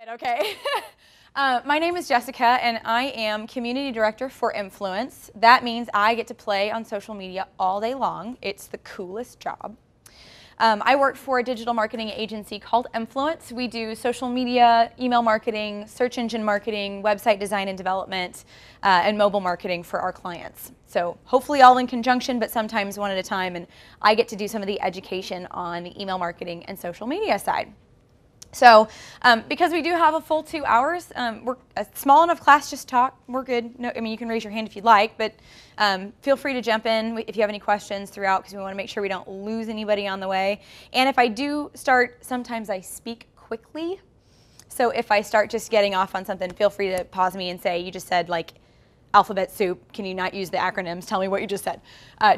Okay. My name is Jessica, and I am Community Director for Emfluence. That means I get to play on social media all day long. It's the coolest job. I work for a digital marketing agency called Emfluence. We do social media, email marketing, search engine marketing, website design and development, and mobile marketing for our clients. So hopefully all in conjunction, but sometimes one at a time, and I get to do some of the education on the email marketing and social media side. So because we do have a full 2 hours, we're a small enough class, just talk, we're good. No, I mean, you can raise your hand if you'd like, but feel free to jump in if you have any questions throughout, because we want to make sure we don't lose anybody on the way. And if I do start, sometimes I speak quickly. So if I start just getting off on something, feel free to pause me and say, you just said like alphabet soup, can you not use the acronyms? Tell me what you just said.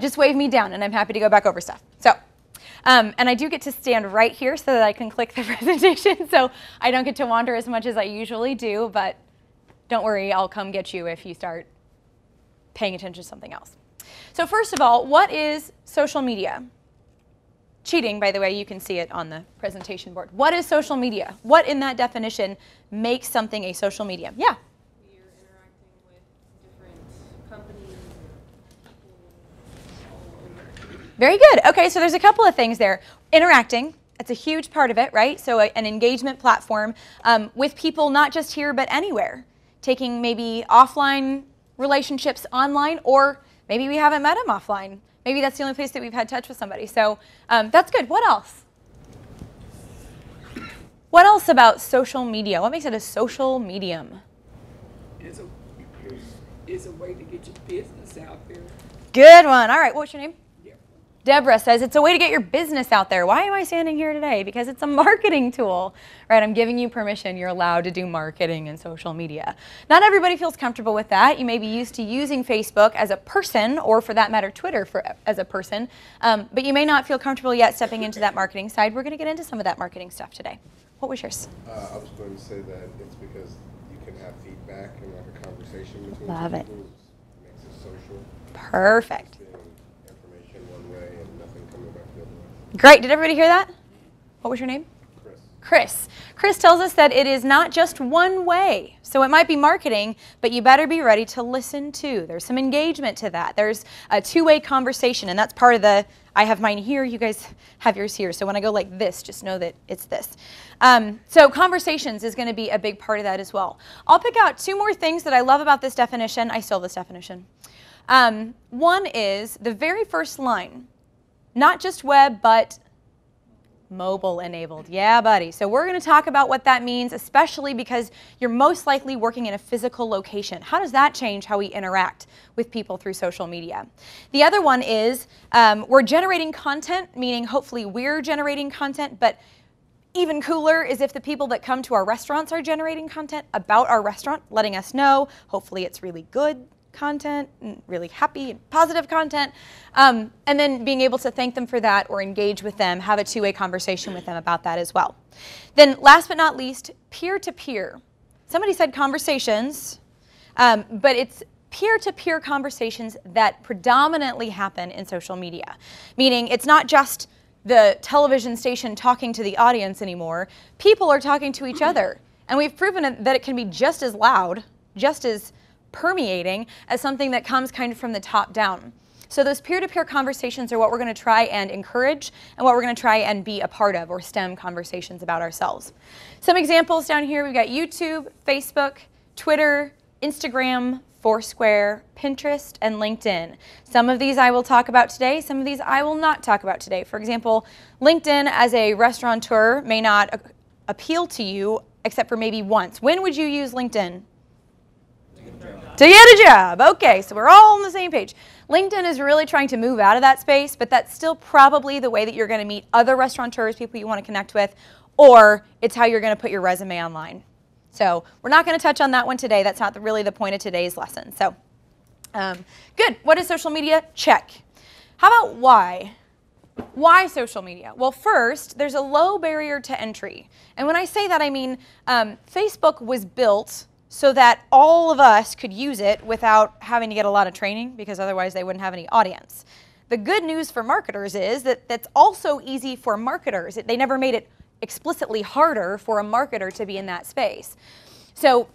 Just wave me down and I'm happy to go back over stuff. So. And I do get to stand right here so that I can click the presentation, so I don't get to wander as much as I usually do, but don't worry, I'll come get you if you start paying attention to something else. So first of all, what is social media? Cheating, by the way, you can see it on the presentation board. What is social media? What in that definition makes something a social media? Yeah? You're interacting with different companies or people all over. Very good. Okay, so there's a couple of things there. Interacting, it's a huge part of it, right? So an engagement platform with people not just here but anywhere. Taking maybe offline relationships online, or maybe we haven't met them offline. Maybe that's the only place that we've had touch with somebody. So that's good. What else? What else about social media? What makes it a social medium? It's a way to get your business out there. Good one. All right, what's your name? Yeah. Deborah says it's a way to get your business out there. Why am I standing here today? Because it's a marketing tool, right? I'm giving you permission. You're allowed to do marketing and social media. Not everybody feels comfortable with that. You may be used to using Facebook as a person, or for that matter, Twitter as a person, but you may not feel comfortable yet stepping into that marketing side. We're going to get into some of that marketing stuff today. What was yours? I was going to say that it's because you can have feedback and like a conversation between Love it. people. It makes it social. Perfect. Information one way and nothing coming back the other way. Great. Did everybody hear that? What was your name? Chris. Chris. Chris tells us that it is not just one way. So it might be marketing, but you better be ready to listen too. There's some engagement to that. There's a two-way conversation, and that's part of the, I have mine here, you guys have yours here. So when I go like this, just know that it's this. So conversations is going to be a big part of that as well. I'll pick out two more things that I love about this definition. I stole this definition. One is the very first line, not just web, but mobile enabled. Yeah, buddy. So we're going to talk about what that means, especially because you're most likely working in a physical location. How does that change how we interact with people through social media? The other one is we're generating content, meaning hopefully we're generating content, but even cooler is if the people that come to our restaurants are generating content about our restaurant, letting us know. Hopefully it's really good content, and really happy and positive content, and then being able to thank them for that or engage with them, have a two-way conversation with them about that as well. Then last but not least, peer-to-peer. Somebody said conversations, but it's peer-to-peer conversations that predominantly happen in social media, meaning it's not just the television station talking to the audience anymore. People are talking to each other, and we've proven that it can be just as loud, just as permeating as something that comes kind of from the top down. So those peer-to-peer conversations are what we're going to try and encourage and what we're going to try and be a part of, or stem conversations about ourselves. Some examples down here, we've got YouTube, Facebook, Twitter, Instagram, Foursquare, Pinterest, and LinkedIn. Some of these I will talk about today, some of these I will not talk about today. For example, LinkedIn as a restaurateur may not appeal to you except for maybe once. When would you use LinkedIn? To get a job. Okay, so we're all on the same page. LinkedIn is really trying to move out of that space, but that's still probably the way that you're going to meet other restaurateurs, people you want to connect with, or it's how you're going to put your resume online. So we're not going to touch on that one today. That's not really the point of today's lesson. So good. What is social media? Check. How about why? Why social media? Well, first, there's a low barrier to entry. And when I say that, I mean Facebook was built so that all of us could use it without having to get a lot of training, because otherwise they wouldn't have any audience. The good news for marketers is that that's also easy for marketers. They never made it explicitly harder for a marketer to be in that space. So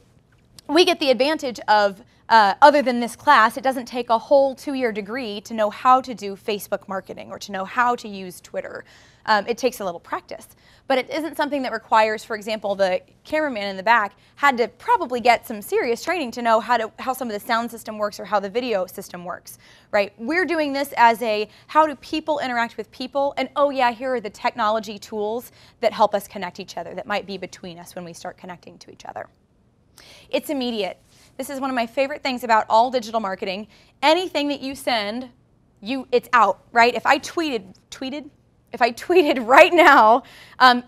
we get the advantage of, other than this class, it doesn't take a whole 2-year degree to know how to do Facebook marketing or to know how to use Twitter. It takes a little practice. But it isn't something that requires, for example, the cameraman in the back had to probably get some serious training to know how some of the sound system works or how the video system works, right? We're doing this as a how do people interact with people, and oh yeah, here are the technology tools that help us connect each other, that might be between us when we start connecting to each other. It's immediate. This is one of my favorite things about all digital marketing. Anything that you send, it's out, right? If I tweeted right now,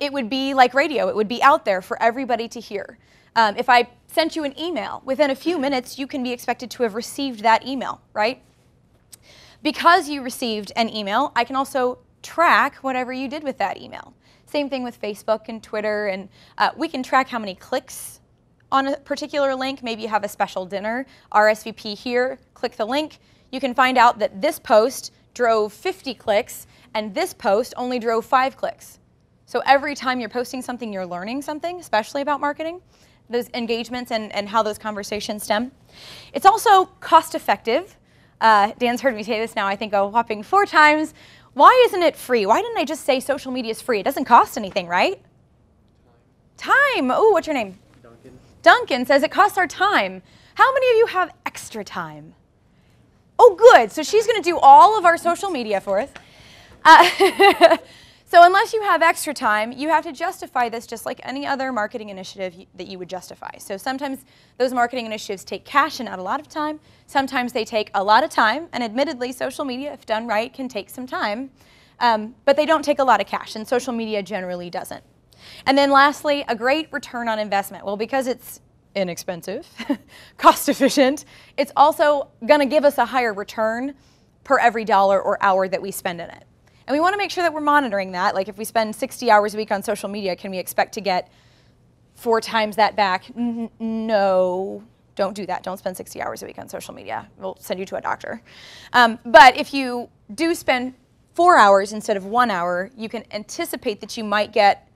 it would be like radio. It would be out there for everybody to hear. If I sent you an email, within a few minutes, you can be expected to have received that email, right? Because you received an email, I can also track whatever you did with that email. Same thing with Facebook and Twitter, and we can track how many clicks on a particular link. Maybe you have a special dinner, RSVP here, click the link. You can find out that this post drove 50 clicks, and this post only drove 5 clicks. So every time you're posting something, you're learning something, especially about marketing, those engagements and how those conversations stem. It's also cost effective. Dan's heard me say this now, I think, a whopping 4 times. Why isn't it free? Why didn't I just say social media is free? It doesn't cost anything, right? Time. Oh, what's your name? Duncan. Duncan says it costs our time. How many of you have extra time? Oh, good. So she's going to do all of our social media for us. So unless you have extra time, you have to justify this just like any other marketing initiative that you would justify. So sometimes those marketing initiatives take cash and not a lot of time. Sometimes they take a lot of time, and admittedly, social media, if done right, can take some time. But they don't take a lot of cash, and social media generally doesn't. And then lastly, a great return on investment. Well, because it's inexpensive, cost efficient, it's also going to give us a higher return per every dollar or hour that we spend in it. And we want to make sure that we're monitoring that. Like if we spend 60 hours a week on social media, can we expect to get 4 times that back? No, don't do that. Don't spend 60 hours a week on social media. We'll send you to a doctor. But if you do spend 4 hours instead of 1 hour, you can anticipate that you might get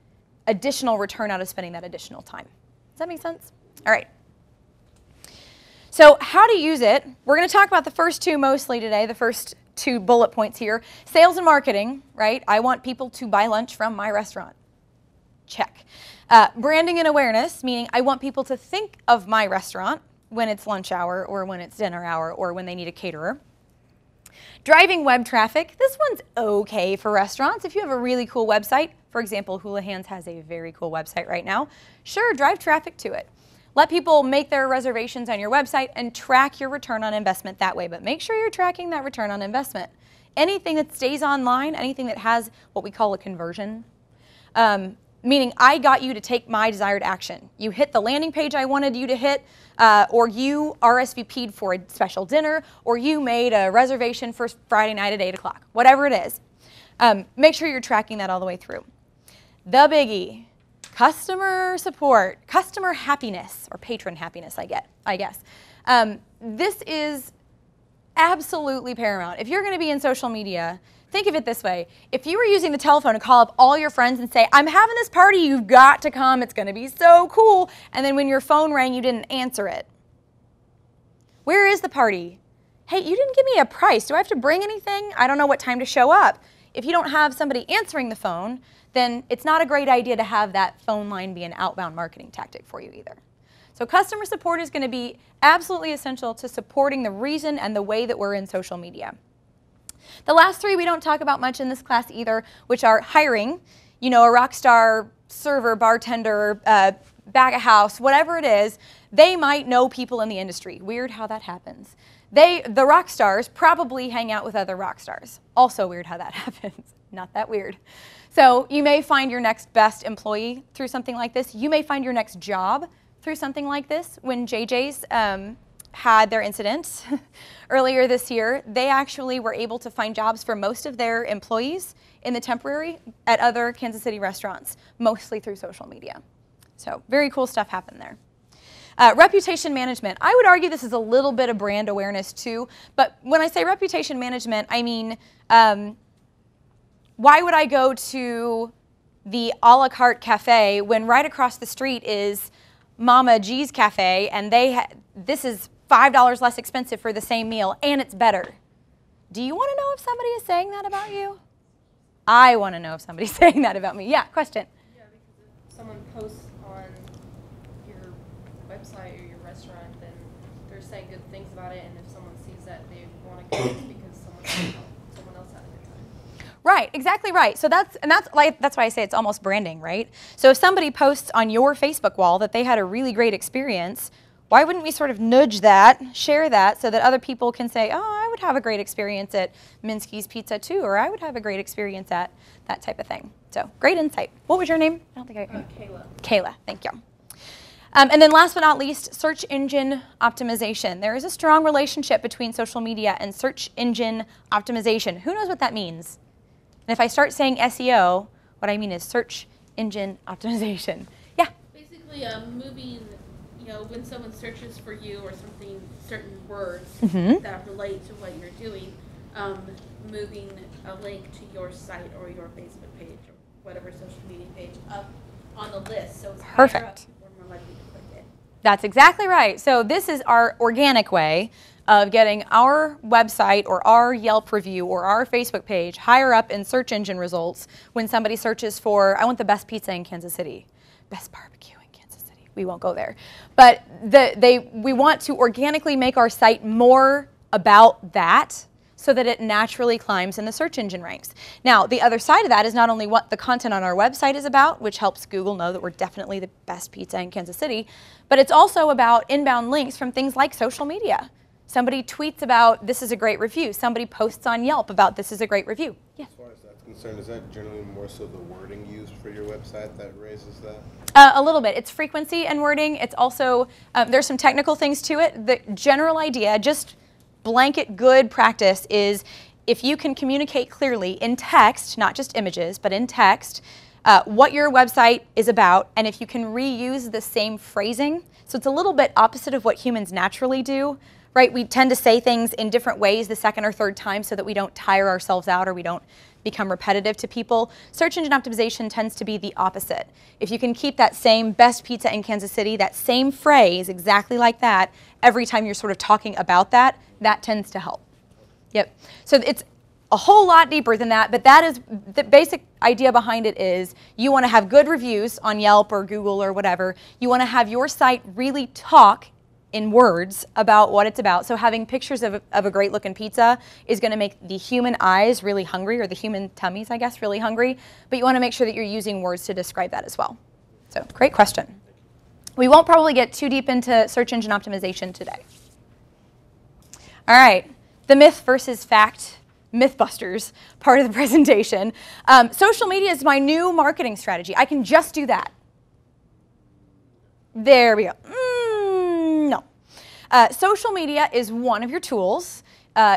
additional return out of spending that additional time. Does that make sense? All right. So how to use it, we're going to talk about the first 2 mostly today, the first 2 bullet points here. Sales and marketing, right? I want people to buy lunch from my restaurant. Check. Branding and awareness, meaning I want people to think of my restaurant when it's lunch hour or when it's dinner hour or when they need a caterer. Driving web traffic, this one's okay for restaurants. If you have a really cool website, for example, Houlihan's has a very cool website right now, sure, drive traffic to it. Let people make their reservations on your website and track your return on investment that way, but make sure you're tracking that return on investment. Anything that stays online, anything that has what we call a conversion, meaning I got you to take my desired action. You hit the landing page I wanted you to hit, or you RSVP'd for a special dinner, or you made a reservation for Friday night at 8 o'clock, whatever it is. Make sure you're tracking that all the way through. The biggie. Customer support, customer happiness, or patron happiness, I guess. This is absolutely paramount. If you're going to be in social media, think of it this way. If you were using the telephone to call up all your friends and say, I'm having this party, you've got to come, it's going to be so cool, and then when your phone rang, you didn't answer it. Where is the party? Hey, you didn't give me a price. Do I have to bring anything? I don't know what time to show up. If you don't have somebody answering the phone, then it's not a great idea to have that phone line be an outbound marketing tactic for you either. So customer support is going to be absolutely essential to supporting the reason and the way that we're in social media. The last 3 we don't talk about much in this class either, which are hiring, you know, a rock star, server, bartender, back of house, whatever it is, they might know people in the industry. Weird how that happens. The rock stars probably hang out with other rock stars. Also weird how that happens. Not that weird. So you may find your next best employee through something like this. You may find your next job through something like this. When JJ's had their incident earlier this year, they actually were able to find jobs for most of their employees in the temporary at other Kansas City restaurants, mostly through social media. So very cool stuff happened there. Reputation management. I would argue this is a little bit of brand awareness too, but when I say reputation management, I mean, why would I go to the a la carte cafe when right across the street is Mama G's Cafe, and this is $5 less expensive for the same meal, and it's better. Do you want to know if somebody is saying that about you? I want to know if somebody's saying that about me. Yeah, question. Yeah, because if someone posts on your website or your restaurant, then they're saying good things about it, and if someone sees that, they want to go because someone else had a good time. Right, exactly right. So that's why I say it's almost branding, right? So if somebody posts on your Facebook wall that they had a really great experience, why wouldn't we sort of nudge that, share that, so that other people can say, oh, I would have a great experience at Minsky's Pizza too, or I would have a great experience at that type of thing. So great insight. What was your name? I don't think I Kayla. Kayla, thank you. And then last but not least, search engine optimization. There is a strong relationship between social media and search engine optimization. Who knows what that means? And if I start saying SEO, what I mean is search engine optimization. Yeah? Basically, moving, when someone searches for you or something, certain words that relate to what you're doing, moving a link to your site or your Facebook page or whatever social media page up on the list. So it's higher up, people are more likely to click it. That's exactly right. So this is our organic way of getting our website or our Yelp review or our Facebook page higher up in search engine results when somebody searches for, I want the best pizza in Kansas City, best barbecue in Kansas City. We won't go there. But we want to organically make our site more about that so that it naturally climbs in the search engine ranks. Now, the other side of that is not only what the content on our website is about, which helps Google know that we're definitely the best pizza in Kansas City, but it's also about inbound links from things like social media. Somebody tweets about, this is a great review. Somebody posts on Yelp about, this is a great review. Yeah. As far as that's concerned, is that generally more so the wording used for your website that raises that? A little bit. It's frequency and wording. It's also, there's some technical things to it. The general idea, just blanket good practice, is if you can communicate clearly in text, not just images, but in text, what your website is about, and if you can reuse the same phrasing. So it's a little bit opposite of what humans naturally do. Right, we tend to say things in different ways the second or third time so that we don't tire ourselves out or we don't become repetitive to people. Search engine optimization tends to be the opposite. If you can keep that same best pizza in Kansas City, that same phrase exactly like that, every time you're sort of talking about that, that tends to help. Yep. So it's a whole lot deeper than that, but that is the basic idea behind it. Is you want to have good reviews on Yelp or Google or whatever. You want to have your site really talk in words about what it's about. So having pictures of a great looking pizza is going to make the human eyes really hungry, or the human tummies, I guess, really hungry. But you want to make sure that you're using words to describe that as well. So great question. We won't probably get too deep into search engine optimization today. All right, the myth versus fact, Mythbusters part of the presentation. Social media is my new marketing strategy. I can just do that. There we go. No. Social media is one of your tools.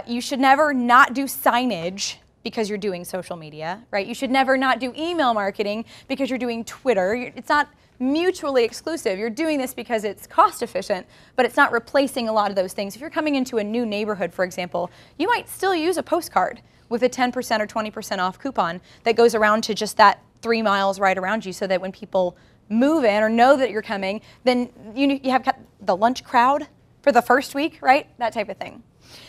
You should never not do signage because you're doing social media, right? You should never not do email marketing because you're doing Twitter. It's not mutually exclusive. You're doing this because it's cost efficient, but it's not replacing a lot of those things. If you're coming into a new neighborhood, for example, you might still use a postcard with a 10% or 20% off coupon that goes around to just that 3 miles right around you, so that when people move in or know that you're coming, then you have the lunch crowd for the first week, right? That type of thing.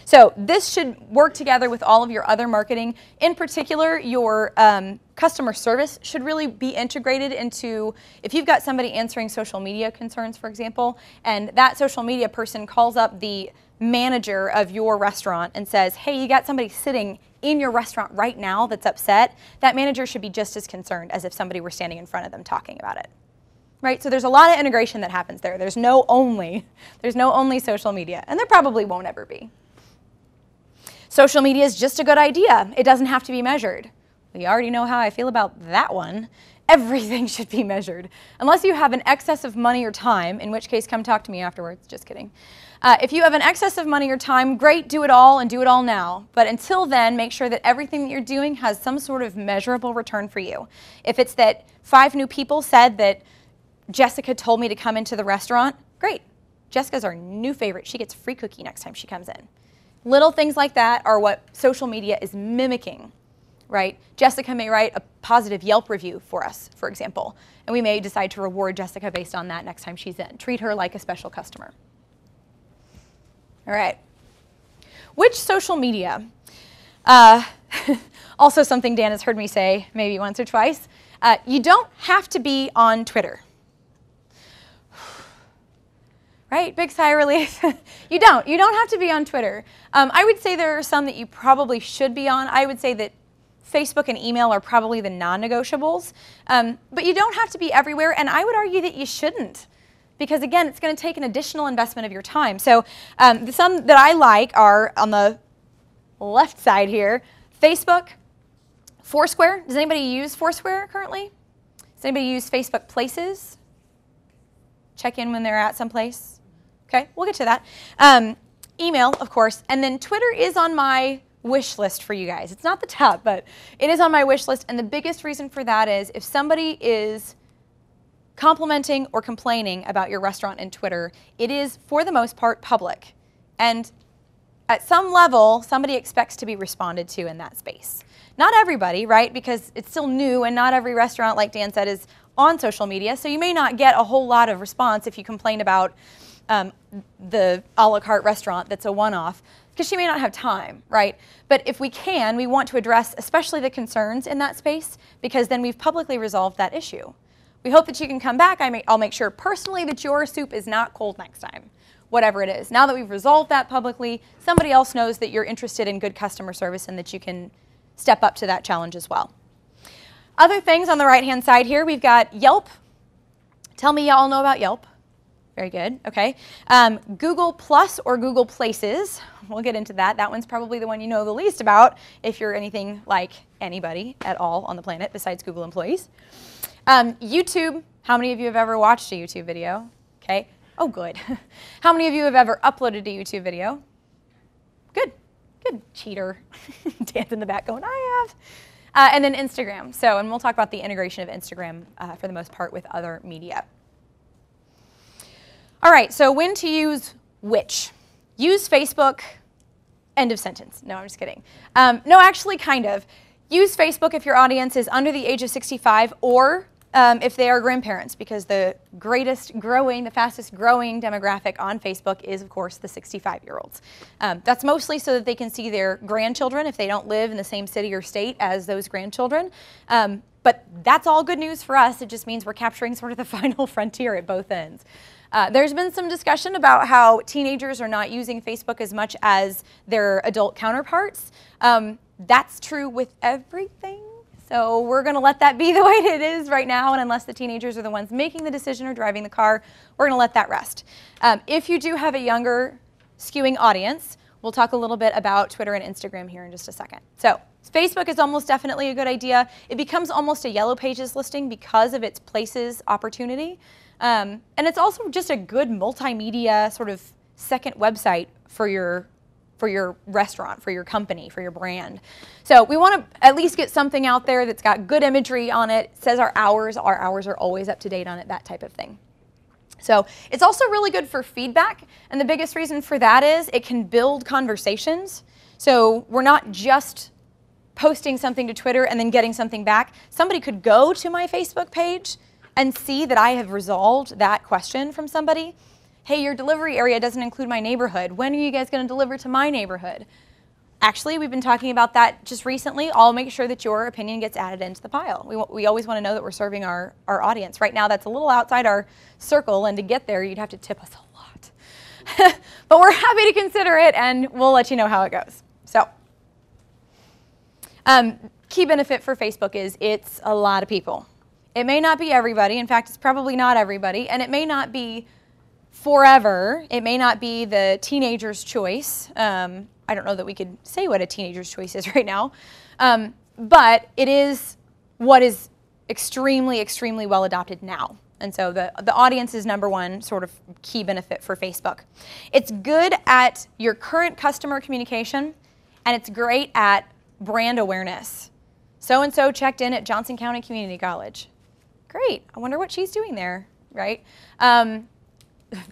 So this should work together with all of your other marketing. In particular, your customer service should really be integrated into, if you've got somebody answering social media concerns, for example, and that social media person calls up the manager of your restaurant and says, hey, you got somebody sitting in your restaurant right now that's upset, that manager should be just as concerned as if somebody were standing in front of them talking about it. Right? So there's a lot of integration that happens there. There's no only social media, and there probably won't ever be. Social media is just a good idea. It doesn't have to be measured. We already know how I feel about that one. Everything should be measured. Unless you have an excess of money or time, in which case come talk to me afterwards. Just kidding. If you have an excess of money or time, great, do it all and do it all now. But until then, make sure that everything that you're doing has some sort of measurable return for you. If it's that 5 new people said that Jessica told me to come into the restaurant, great. Jessica's our new favorite. She gets free cookie next time she comes in. Little things like that are what social media is mimicking. right? Jessica may write a positive Yelp review for us, for example, and we may decide to reward Jessica based on that next time she's in. Treat her like a special customer. All right. Which social media? Also something Dan has heard me say maybe once or twice. You don't have to be on Twitter. Right? Big sigh of relief. You don't. You don't have to be on Twitter. I would say there are some that you probably should be on. I would say that Facebook and email are probably the non-negotiables. But you don't have to be everywhere, and I would argue that you shouldn't. Because again, it's going to take an additional investment of your time. So some that I like are on the left side here, Facebook, Foursquare. Does anybody use Foursquare currently? Does anybody use Facebook Places? Check in when they're at someplace. Okay, we'll get to that. Email, of course, and then Twitter is on my wish list for you guys. It's not the top, but it is on my wish list, and the biggest reason for that is if somebody is complimenting or complaining about your restaurant in Twitter, it is, for the most part, public. And at some level, somebody expects to be responded to in that space. Not everybody, right? Because it's still new, and not every restaurant, like Dan said, is on social media, so you may not get a whole lot of response if you complain about the a la carte restaurant that's a one-off, because she may not have time, right? But if we can, we want to address especially the concerns in that space, because then we've publicly resolved that issue. We hope that you can come back. I'll make sure personally that your soup is not cold next time, whatever it is. Now that we've resolved that publicly, somebody else knows that you're interested in good customer service and that you can step up to that challenge as well. Other things on the right-hand side here, we've got Yelp. Tell me y'all know about Yelp. Very good, okay. Google Plus or Google Places, we'll get into that. That one's probably the one you know the least about if you're anything like anybody at all on the planet besides Google employees. YouTube, how many of you have ever watched a YouTube video? Okay, oh good. How many of you have ever uploaded a YouTube video? Good, good, cheater. Dan's in the back going, I have. And then Instagram, and we'll talk about the integration of Instagram for the most part with other media. All right, so when to use which? Use Facebook, end of sentence. No, I'm just kidding. No, actually, kind of. Use Facebook if your audience is under the age of 65 or if they are grandparents, because the fastest growing demographic on Facebook is, of course, the 65-year-olds. That's mostly so that they can see their grandchildren if they don't live in the same city or state as those grandchildren. But that's all good news for us. It just means we're capturing sort of the final frontier at both ends. There's been some discussion about how teenagers are not using Facebook as much as their adult counterparts. That's true with everything. So we're going to let that be the way it is right now, and unless the teenagers are the ones making the decision or driving the car, we're going to let that rest. If you do have a younger skewing audience, we'll talk a little bit about Twitter and Instagram here in just a second. So Facebook is almost definitely a good idea. It becomes almost a Yellow Pages listing because of its places opportunity. And it's also just a good multimedia sort of second website for your restaurant, for your company, for your brand. So we want to at least get something out there that's got good imagery on it, says our hours are always up to date on it, that type of thing. So it's also really good for feedback, and the biggest reason for that is it can build conversations. So we're not just posting something to Twitter and then getting something back. Somebody could go to my Facebook page and see that I have resolved that question from somebody. Hey, your delivery area doesn't include my neighborhood. When are you guys going to deliver to my neighborhood? Actually, we've been talking about that just recently. I'll make sure that your opinion gets added into the pile. We always want to know that we're serving our audience. Right now, that's a little outside our circle, and to get there, you'd have to tip us a lot. But we're happy to consider it, and we'll let you know how it goes. So, key benefit for Facebook is it's a lot of people. It may not be everybody. In fact, it's probably not everybody, and it may not be forever. It may not be the teenager's choice. I don't know that we could say what a teenager's choice is right now, but it is what is extremely, extremely well adopted now. And so the audience is number one sort of key benefit for Facebook. It's good at your current customer communication, and it's great at brand awareness. So-and-so checked in at Johnson County Community College. Great, I wonder what she's doing there, right?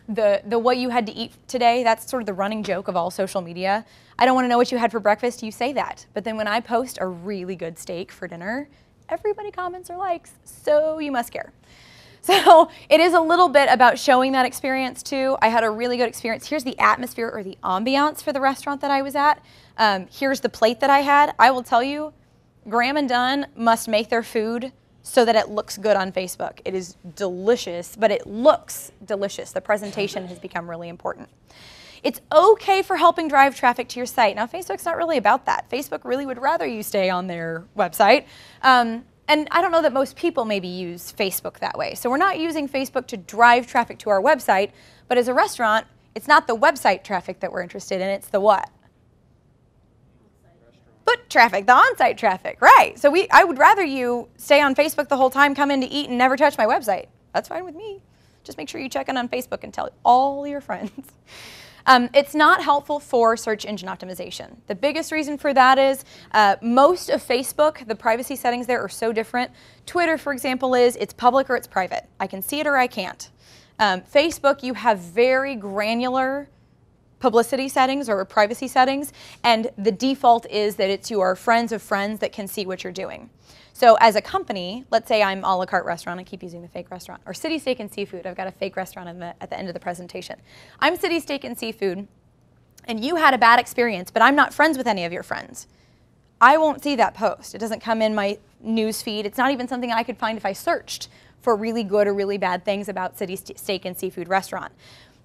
the what you had to eat today, that's sort of the running joke of all social media. I don't want to know what you had for breakfast, you say that. But then when I post a really good steak for dinner, everybody comments or likes, so you must care. So it is a little bit about showing that experience too. I had a really good experience. Here's the atmosphere or the ambiance for the restaurant that I was at. Here's the plate that I had. I will tell you, Graham and Dunn must make their food so that it looks good on Facebook. It is delicious, but it looks delicious. The presentation has become really important. It's okay for helping drive traffic to your site. Now, Facebook's not really about that. Facebook really would rather you stay on their website. And I don't know that most people maybe use Facebook that way. So we're not using Facebook to drive traffic to our website, but as a restaurant, it's not the website traffic that we're interested in, it's the what? Foot traffic, the on-site traffic, right. So I would rather you stay on Facebook the whole time, come in to eat, and never touch my website. That's fine with me. Just make sure you check in on Facebook and tell all your friends. It's not helpful for search engine optimization. The biggest reason for that is most of Facebook, the privacy settings there are so different. Twitter, for example, it's public or it's private. I can see it or I can't. Facebook, you have very granular publicity settings or privacy settings, and the default is that it's your friends of friends that can see what you're doing. So as a company, let's say I'm a la carte restaurant, I keep using the fake restaurant, or City Steak and Seafood, I've got a fake restaurant at the end of the presentation. I'm City Steak and Seafood, and you had a bad experience, but I'm not friends with any of your friends. I won't see that post. It doesn't come in my news feed. It's not even something I could find if I searched for really good or really bad things about City Steak and Seafood restaurant.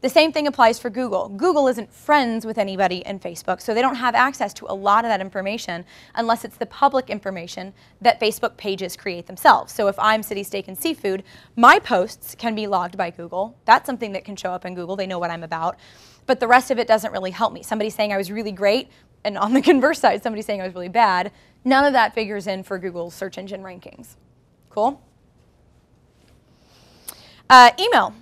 The same thing applies for Google. Google isn't friends with anybody in Facebook, so they don't have access to a lot of that information unless it's the public information that Facebook pages create themselves. So if I'm City Steak and Seafood, my posts can be logged by Google. That's something that can show up in Google. They know what I'm about. But the rest of it doesn't really help me. Somebody saying I was really great, and on the converse side, somebody saying I was really bad, none of that figures in for Google's search engine rankings. Cool? Email.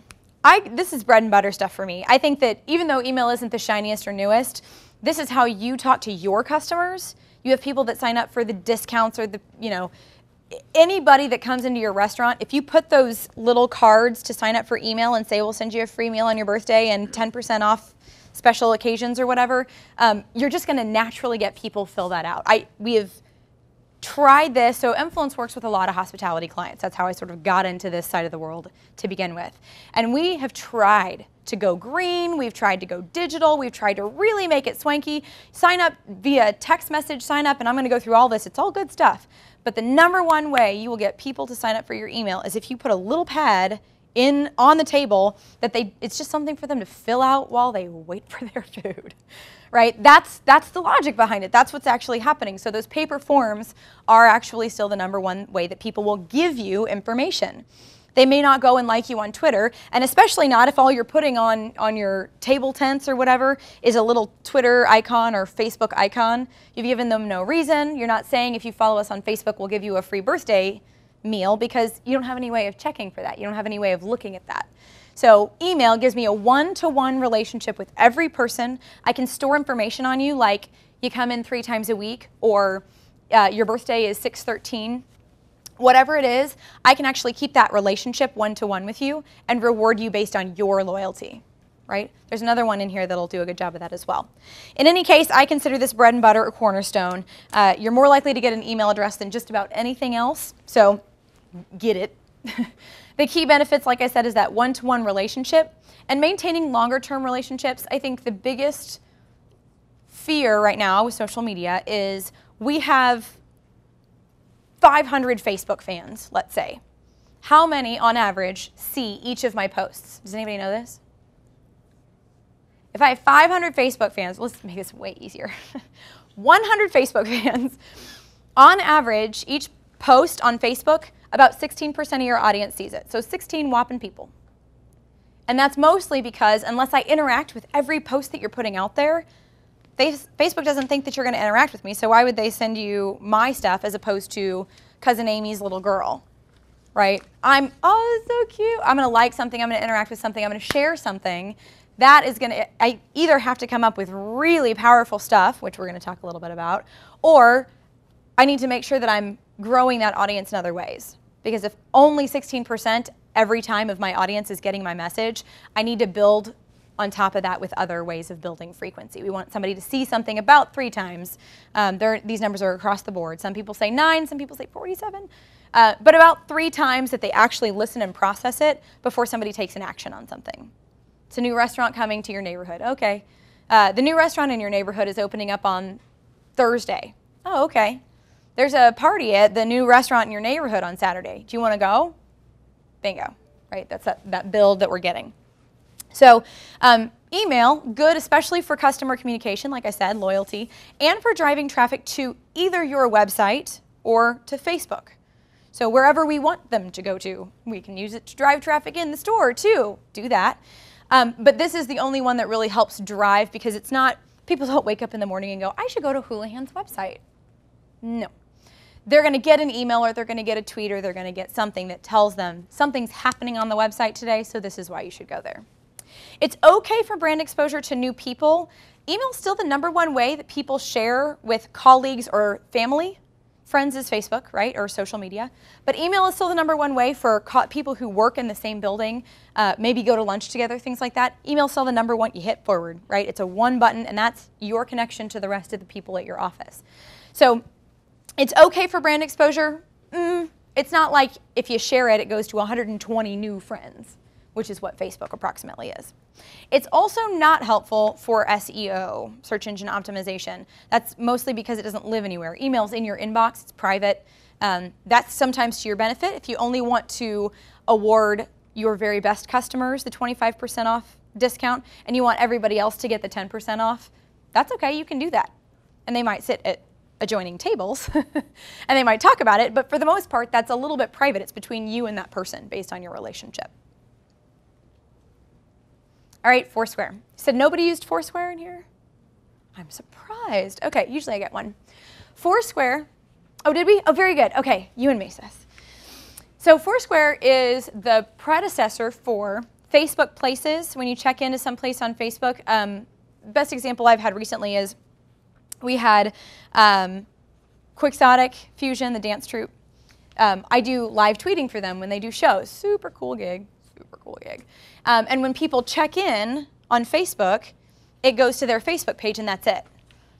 This is bread and butter stuff for me. I think that even though email isn't the shiniest or newest, this is how you talk to your customers. You have people that sign up for the discounts or the, anybody that comes into your restaurant, if you put those little cards to sign up for email and say we'll send you a free meal on your birthday and 10% off special occasions or whatever, you're just going to naturally get people fill that out. We have tried this. So Emfluence works with a lot of hospitality clients. That's how I sort of got into this side of the world to begin with. And we have tried to go green. We've tried to go digital. We've tried to really make it swanky. Sign up via text message, sign up, and I'm going to go through all this. It's all good stuff. But the #1 way you will get people to sign up for your email is if you put a little pad on the table that it's just something for them to fill out while they wait for their food. Right? That's the logic behind it. That's what's actually happening. So those paper forms are actually still the #1 way that people will give you information. They may not go and like you on Twitter, and especially not if all you're putting on your table tents or whatever is a little Twitter icon or Facebook icon. You've given them no reason. You're not saying if you follow us on Facebook, we'll give you a free birthday meal, because you don't have any way of checking for that. You don't have any way of looking at that. So email gives me a one-to-one relationship with every person. I can store information on you, like you come in 3 times a week, or your birthday is 6/13. Whatever it is, I can actually keep that relationship one-to-one with you and reward you based on your loyalty. Right? There's another one in here that'll do a good job of that as well. In any case, I consider this bread and butter or cornerstone. You're more likely to get an email address than just about anything else, so get it. The key benefits, like I said, is that one-to-one relationship and maintaining longer-term relationships. I think the biggest fear right now with social media is we have 500 Facebook fans, let's say. How many, on average, see each of my posts? Does anybody know this? If I have 500 Facebook fans, let's make this way easier. 100 Facebook fans, on average, each post on Facebook, about 16% of your audience sees it. So 16 whopping people. And that's mostly because unless I interact with every post that you're putting out there, Facebook doesn't think that you're going to interact with me, so why would they send you my stuff as opposed to Cousin Amy's little girl, right? Oh, so cute. I'm going to like something, I'm going to interact with something, I'm going to share something. That is going to, I either have to come up with really powerful stuff, which we're going to talk a little bit about, or I need to make sure that I'm growing that audience in other ways. Because if only 16% every time of my audience is getting my message, I need to build on top of that with other ways of building frequency. We want somebody to see something about 3 times. These numbers are across the board. Some people say 9, some people say 47. But about 3 times that they actually listen and process it before somebody takes an action on something. It's a new restaurant coming to your neighborhood. Okay. The new restaurant in your neighborhood is opening up on Thursday. Oh, okay. There's a party at the new restaurant in your neighborhood on Saturday. Do you want to go? Bingo. Right? That's that build that we're getting. So email, good especially for customer communication, like I said, loyalty, and for driving traffic to either your website or to Facebook. So wherever we want them to go to, we can use it to drive traffic in the store too. Do that. But this is the only one that really helps drive, because it's not, people don't wake up in the morning and go, I should go to Houlihan's website. No. They're going to get an email, or they're going to get a tweet, or they're going to get something that tells them something's happening on the website today, so this is why you should go there. It's okay for brand exposure to new people. Email is still the #1 way that people share with colleagues or family. Friends is Facebook, right, or social media. But email is still the #1 way for people who work in the same building, maybe go to lunch together, things like that. Email is still the #1. You hit forward, right? It's a 1 button, and that's your connection to the rest of the people at your office. So it's okay for brand exposure. It's not like if you share it, it goes to 120 new friends, which is what Facebook approximately is. It's also not helpful for SEO, search engine optimization. That's mostly because it doesn't live anywhere. Email's in your inbox, it's private. That's sometimes to your benefit. If you only want to award your very best customers the 25% off discount, and you want everybody else to get the 10% off, that's okay, you can do that. And they might sit at adjoining tables, and they might talk about it, but for the most part, that's a little bit private. It's between you and that person based on your relationship. All right, Foursquare. You said nobody used Foursquare in here? I'm surprised. Okay, usually I get one. Foursquare, oh, did we? Oh, very good. Okay, you and me, sis. So Foursquare is the predecessor for Facebook Places. When you check into some place on Facebook, best example I've had recently is we had Quixotic Fusion, the dance troupe. I do live tweeting for them when they do shows. Super cool gig. Super cool gig. And when people check in on Facebook, it goes to their Facebook page and that's it.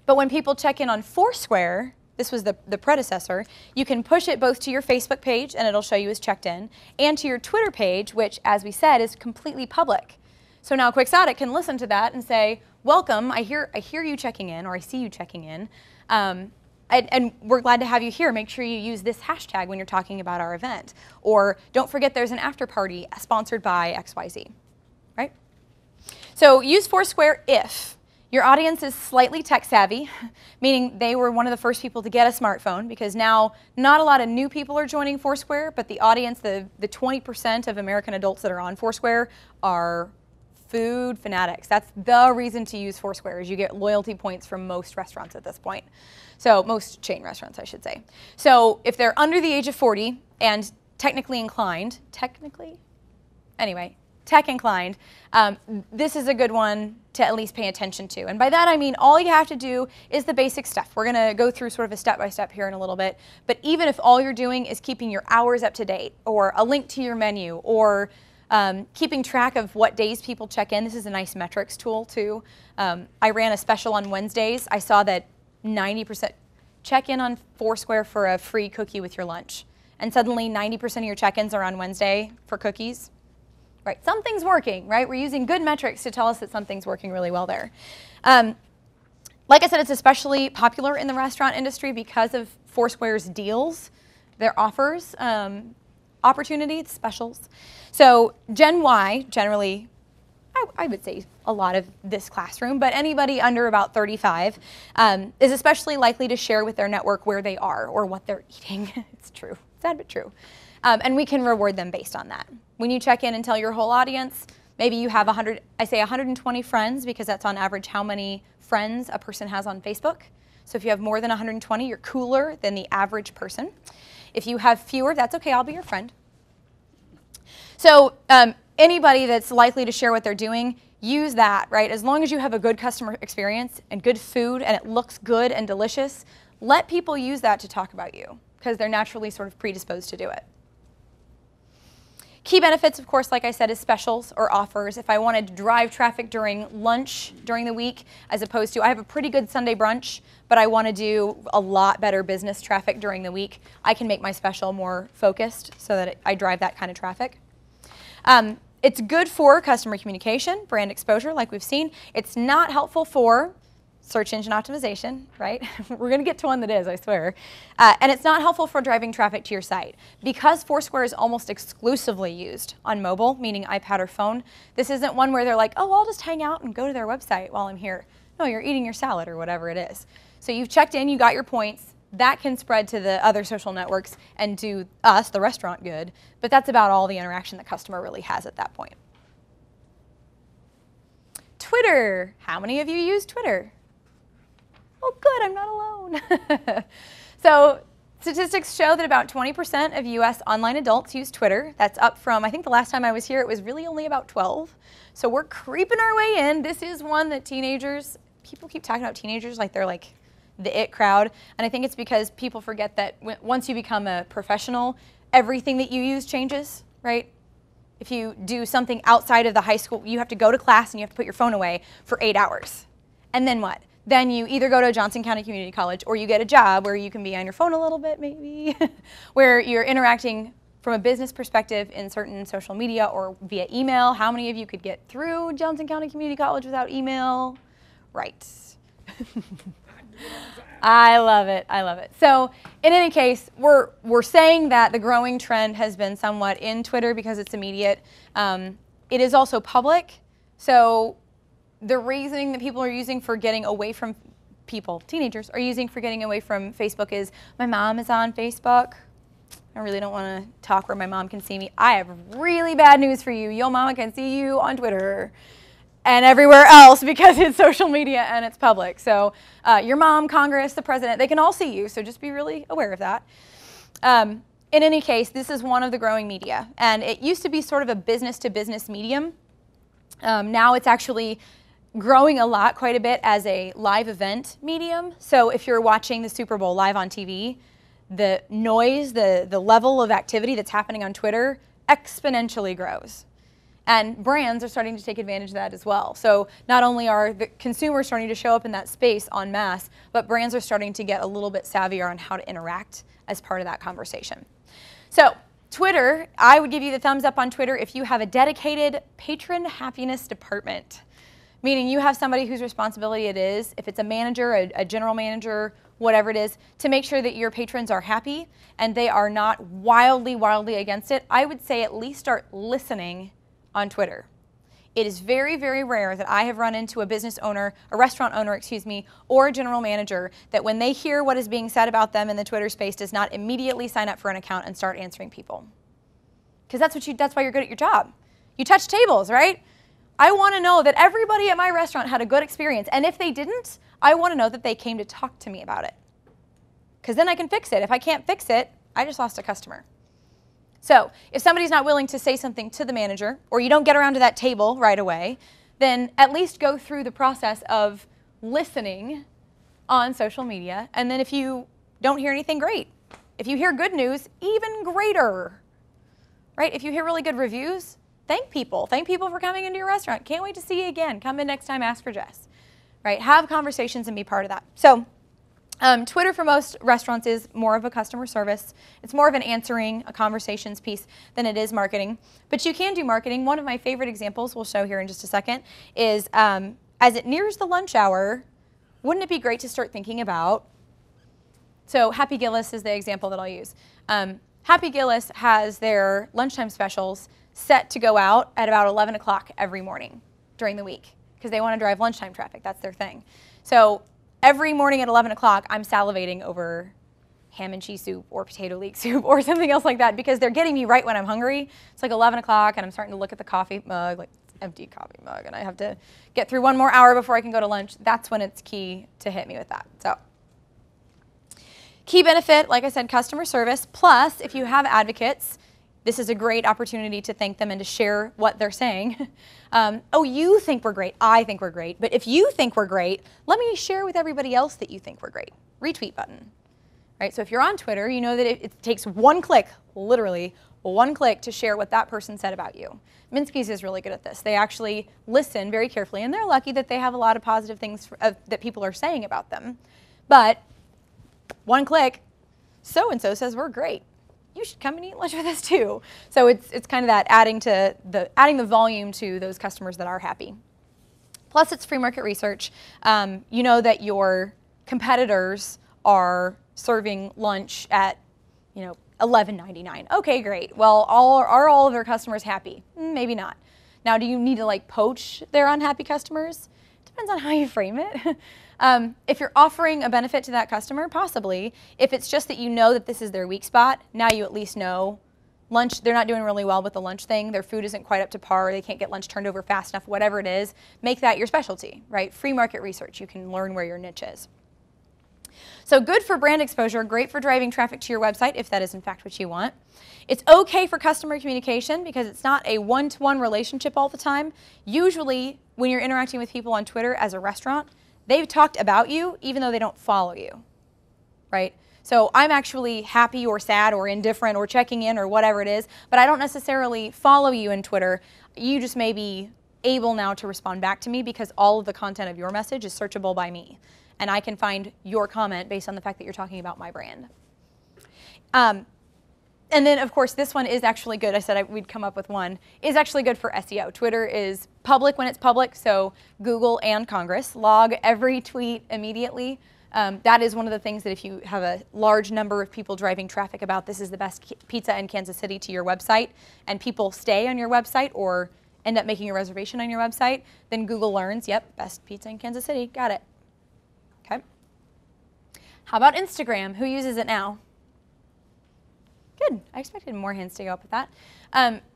But when people check in on Foursquare, this was the predecessor, you can push it both to your Facebook page and it'll show you as checked in, and to your Twitter page, which, as we said, is completely public. So now Quixotic can listen to that and say, welcome, I hear you checking in, or I see you checking in, and we're glad to have you here. Make sure you use this hashtag when you're talking about our event. Or don't forget there's an after party sponsored by XYZ, right? So use Foursquare if your audience is slightly tech savvy, meaning they were one of the first people to get a smartphone, because now not a lot of new people are joining Foursquare, but the audience, the 20% of American adults that are on Foursquare are food fanatics. That's the reason to use Foursquare, is you get loyalty points from most restaurants at this point. So most chain restaurants, I should say. So if they're under the age of 40 and technically inclined, tech inclined, this is a good one to at least pay attention to. And by that I mean all you have to do is the basic stuff. We're going to go through sort of a step-by-step here in a little bit. But even if all you're doing is keeping your hours up to date, or a link to your menu, or keeping track of what days people check in. This is a nice metrics tool too. I ran a special on Wednesdays. I saw that 90% check in on Foursquare for a free cookie with your lunch. And suddenly 90% of your check-ins are on Wednesday for cookies. Right, something's working, right? We're using good metrics to tell us that something's working really well there. Like I said, it's especially popular in the restaurant industry because of Foursquare's deals, their offers, opportunities, specials. So Gen Y, generally, I would say a lot of this classroom, but anybody under about 35 is especially likely to share with their network where they are or what they're eating. It's true, sad but true. And we can reward them based on that. When you check in and tell your whole audience, maybe you have 120 friends, because that's on average how many friends a person has on Facebook. So if you have more than 120, you're cooler than the average person. If you have fewer, that's okay, I'll be your friend. So anybody that's likely to share what they're doing, use that, right? As long as you have a good customer experience and good food and it looks good and delicious, let people use that to talk about you, because they're naturally sort of predisposed to do it. Key benefits, of course, like I said, is specials or offers. If I wanted to drive traffic during lunch during the week, as opposed to, I have a pretty good Sunday brunch, but I want to do a lot better business traffic during the week, I can make my special more focused so that I drive that kind of traffic. It's good for customer communication, brand exposure, like we've seen. It's not helpful for search engine optimization, right? We're going to get to one that is, I swear. And it's not helpful for driving traffic to your site. Because Foursquare is almost exclusively used on mobile, meaning iPad or phone, this isn't one where they're like, oh, I'll just hang out and go to their website while I'm here. No, you're eating your salad or whatever it is. So you've checked in, you got your points. That can spread to the other social networks and do us, the restaurant, good. But that's about all the interaction the customer really has at that point. Twitter. How many of you use Twitter? Oh, good, I'm not alone. So statistics show that about 20% of US online adults use Twitter. That's up from, I think the last time I was here, it was really only about 12. So we're creeping our way in. This is one that teenagers, people keep talking about teenagers like they're like the it crowd. And I think it's because people forget that once you become a professional, everything that you use changes, right? If you do something outside of the high school, you have to go to class and you have to put your phone away for 8 hours. And then what? Then you either go to Johnson County Community College or you get a job where you can be on your phone a little bit maybe, where you're interacting from a business perspective in certain social media or via email. How many of you could get through Johnson County Community College without email? Right. I love it. I love it. So in any case, we're saying that the growing trend has been somewhat in Twitter because it's immediate. It is also public. So the reasoning that people are using for getting away from teenagers are using for getting away from Facebook is, my mom is on Facebook. I really don't want to talk where my mom can see me. I have really bad news for you. Your mama can see you on Twitter and everywhere else because it's social media and it's public. So your mom, Congress, the president, they can all see you. So just be really aware of that. In any case, this is one of the growing media. And it used to be sort of a business-to-business medium. Now it's actually growing a lot, quite a bit, as a live event medium. So if you're watching the Super Bowl live on TV, the noise, the level of activity that's happening on Twitter exponentially grows. And brands are starting to take advantage of that as well. So not only are the consumers starting to show up in that space en masse, but brands are starting to get a little bit savvier on how to interact as part of that conversation. So Twitter, I would give you the thumbs up on Twitter if you have a dedicated patron happiness department. Meaning you have somebody whose responsibility it is, if it's a manager, a general manager, whatever it is, to make sure that your patrons are happy and they are not wildly against it. I would say at least start listening on Twitter. It is very, very rare that I have run into a business owner, a restaurant owner, excuse me, or a general manager that when they hear what is being said about them in the Twitter space does not immediately sign up for an account and start answering people. Because that's why you're good at your job. You touch tables, right? I want to know that everybody at my restaurant had a good experience. And if they didn't, I want to know that they came to talk to me about it. Because then I can fix it. If I can't fix it, I just lost a customer. So if somebody's not willing to say something to the manager, or you don't get around to that table right away, then at least go through the process of listening on social media. And then if you don't hear anything, great. If you hear good news, even greater. Right? If you hear really good reviews, thank people. Thank people for coming into your restaurant. Can't wait to see you again. Come in next time, ask for Jess. Right? Have conversations and be part of that. So Twitter for most restaurants is more of a customer service. It's more of an answering, a conversations piece than it is marketing. But you can do marketing. One of my favorite examples we'll show here in just a second is as it nears the lunch hour, wouldn't it be great to start thinking about, so Happy Gillis is the example that I'll use. Happy Gillis has their lunchtime specials set to go out at about 11 o'clock every morning during the week because they want to drive lunchtime traffic. That's their thing. So every morning at 11 o'clock, I'm salivating over ham and cheese soup or potato leek soup or something else like that because they're getting me right when I'm hungry. It's like 11 o'clock and I'm starting to look at the coffee mug, like empty coffee mug, and I have to get through one more hour before I can go to lunch. That's when it's key to hit me with that. So key benefit, like I said, customer service. Plus, if you have advocates, this is a great opportunity to thank them and to share what they're saying. Oh, you think we're great. I think we're great. But if you think we're great, let me share with everybody else that you think we're great. Retweet button. right? So if you're on Twitter, you know that it takes one click, literally one click, to share what that person said about you. Minsky's is really good at this. They actually listen very carefully, and they're lucky that they have a lot of positive things that people are saying about them. But one click, so-and-so says we're great. You should come and eat lunch with us too. So it's kind of that adding the volume to those customers that are happy. Plus, it's free market research. You know that your competitors are serving lunch at, $11.99. Okay, great. Well, are all of their customers happy? Maybe not. Now, do you need to like poach their unhappy customers? Depends on how you frame it. If you're offering a benefit to that customer, possibly. If it's just that you know that this is their weak spot, now you at least know lunch, they're not doing really well with the lunch thing. Their food isn't quite up to par. They can't get lunch turned over fast enough, whatever it is. Make that your specialty, right? Free market research. You can learn where your niche is. So good for brand exposure, great for driving traffic to your website, if that is in fact what you want. It's okay for customer communication because it's not a one-to-one relationship all the time. Usually, when you're interacting with people on Twitter as a restaurant, they've talked about you even though they don't follow you, right? So I'm actually happy or sad or indifferent or checking in or whatever it is, but I don't necessarily follow you in Twitter. You just may be able now to respond back to me because all of the content of your message is searchable by me. And I can find your comment based on the fact that you're talking about my brand. And then, of course, this one is actually good. I said we'd come up with one. Is actually good for SEO. Twitter is public when it's public, so Google and Congress log every tweet immediately. That is one of the things that if you have a large number of people driving traffic about this is the best pizza in Kansas City to your website, and people stay on your website or end up making a reservation on your website, then Google learns, yep, best pizza in Kansas City, got it. Okay. How about Instagram? Who uses it now? Good. I expected more hands to go up with that.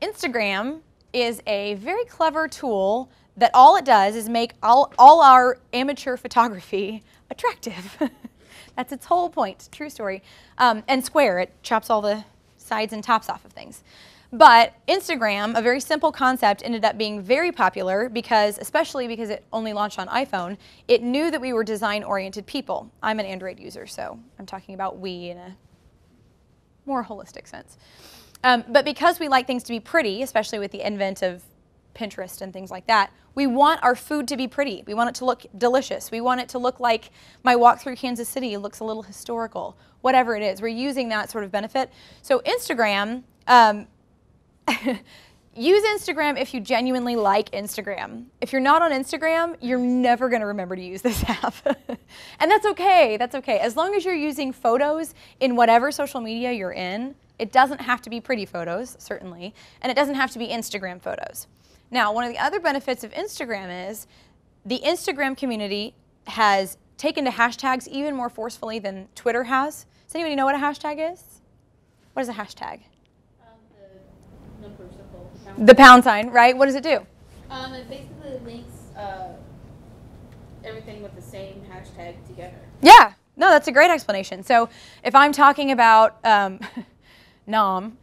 Instagram is a very clever tool that all it does is make all our amateur photography attractive. That's its whole point. True story. And Square, it chops all the sides and tops off of things. But Instagram, a very simple concept, ended up being very popular because, especially because it only launched on iPhone, it knew that we were design-oriented people. I'm an Android user, so I'm talking about we in a more holistic sense. But because we like things to be pretty, especially with the advent of Pinterest and things like that, we want our food to be pretty. We want it to look delicious. We want it to look like my walk through Kansas City looks a little historical, whatever it is. We're using that sort of benefit. So Instagram, use Instagram if you genuinely like Instagram. If you're not on Instagram, you're never going to remember to use this app. And that's okay. That's okay. As long as you're using photos in whatever social media you're in, it doesn't have to be pretty photos, certainly, and it doesn't have to be Instagram photos. Now, one of the other benefits of Instagram is the Instagram community has taken to hashtags even more forcefully than Twitter has. Does anybody know what a hashtag is? What is a hashtag? The number symbol. The pound sign, right? What does it do? It basically links everything with the same hashtag together. Yeah, no, that's a great explanation. So if I'm talking about nom,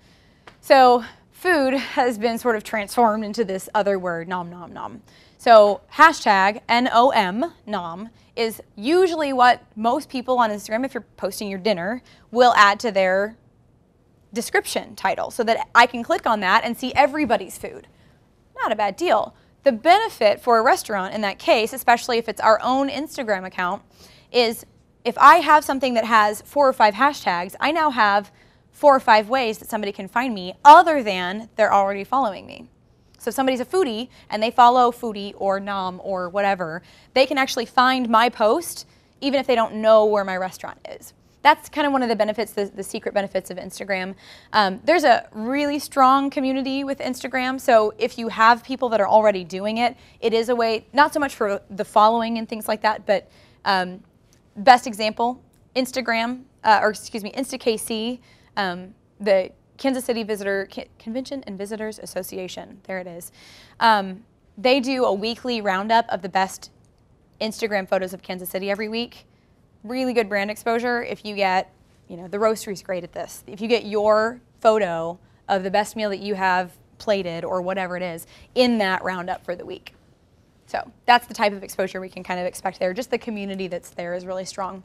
so food has been sort of transformed into this other word, nom, nom, nom. So hashtag N-O-M, nom, is usually what most people on Instagram, if you're posting your dinner, will add to their description title so that I can click on that and see everybody's food. Not a bad deal. The benefit for a restaurant in that case, especially if it's our own Instagram account, is if I have something that has 4 or 5 hashtags, I now have 4 or 5 ways that somebody can find me other than they're already following me. So if somebody's a foodie and they follow foodie or nom or whatever, they can actually find my post even if they don't know where my restaurant is. That's kind of one of the benefits, the secret benefits of Instagram. There's a really strong community with Instagram, so if you have people that are already doing it, it is a way, not so much for the following and things like that, but best example, Instagram, InstaKC, the Kansas City Convention and Visitors Association, there it is. They do a weekly roundup of the best Instagram photos of Kansas City every week. Really good brand exposure if you get, the roastery's great at this. If you get your photo of the best meal that you have plated or whatever it is in that roundup for the week. So that's the type of exposure we can kind of expect there. Just the community that's there is really strong.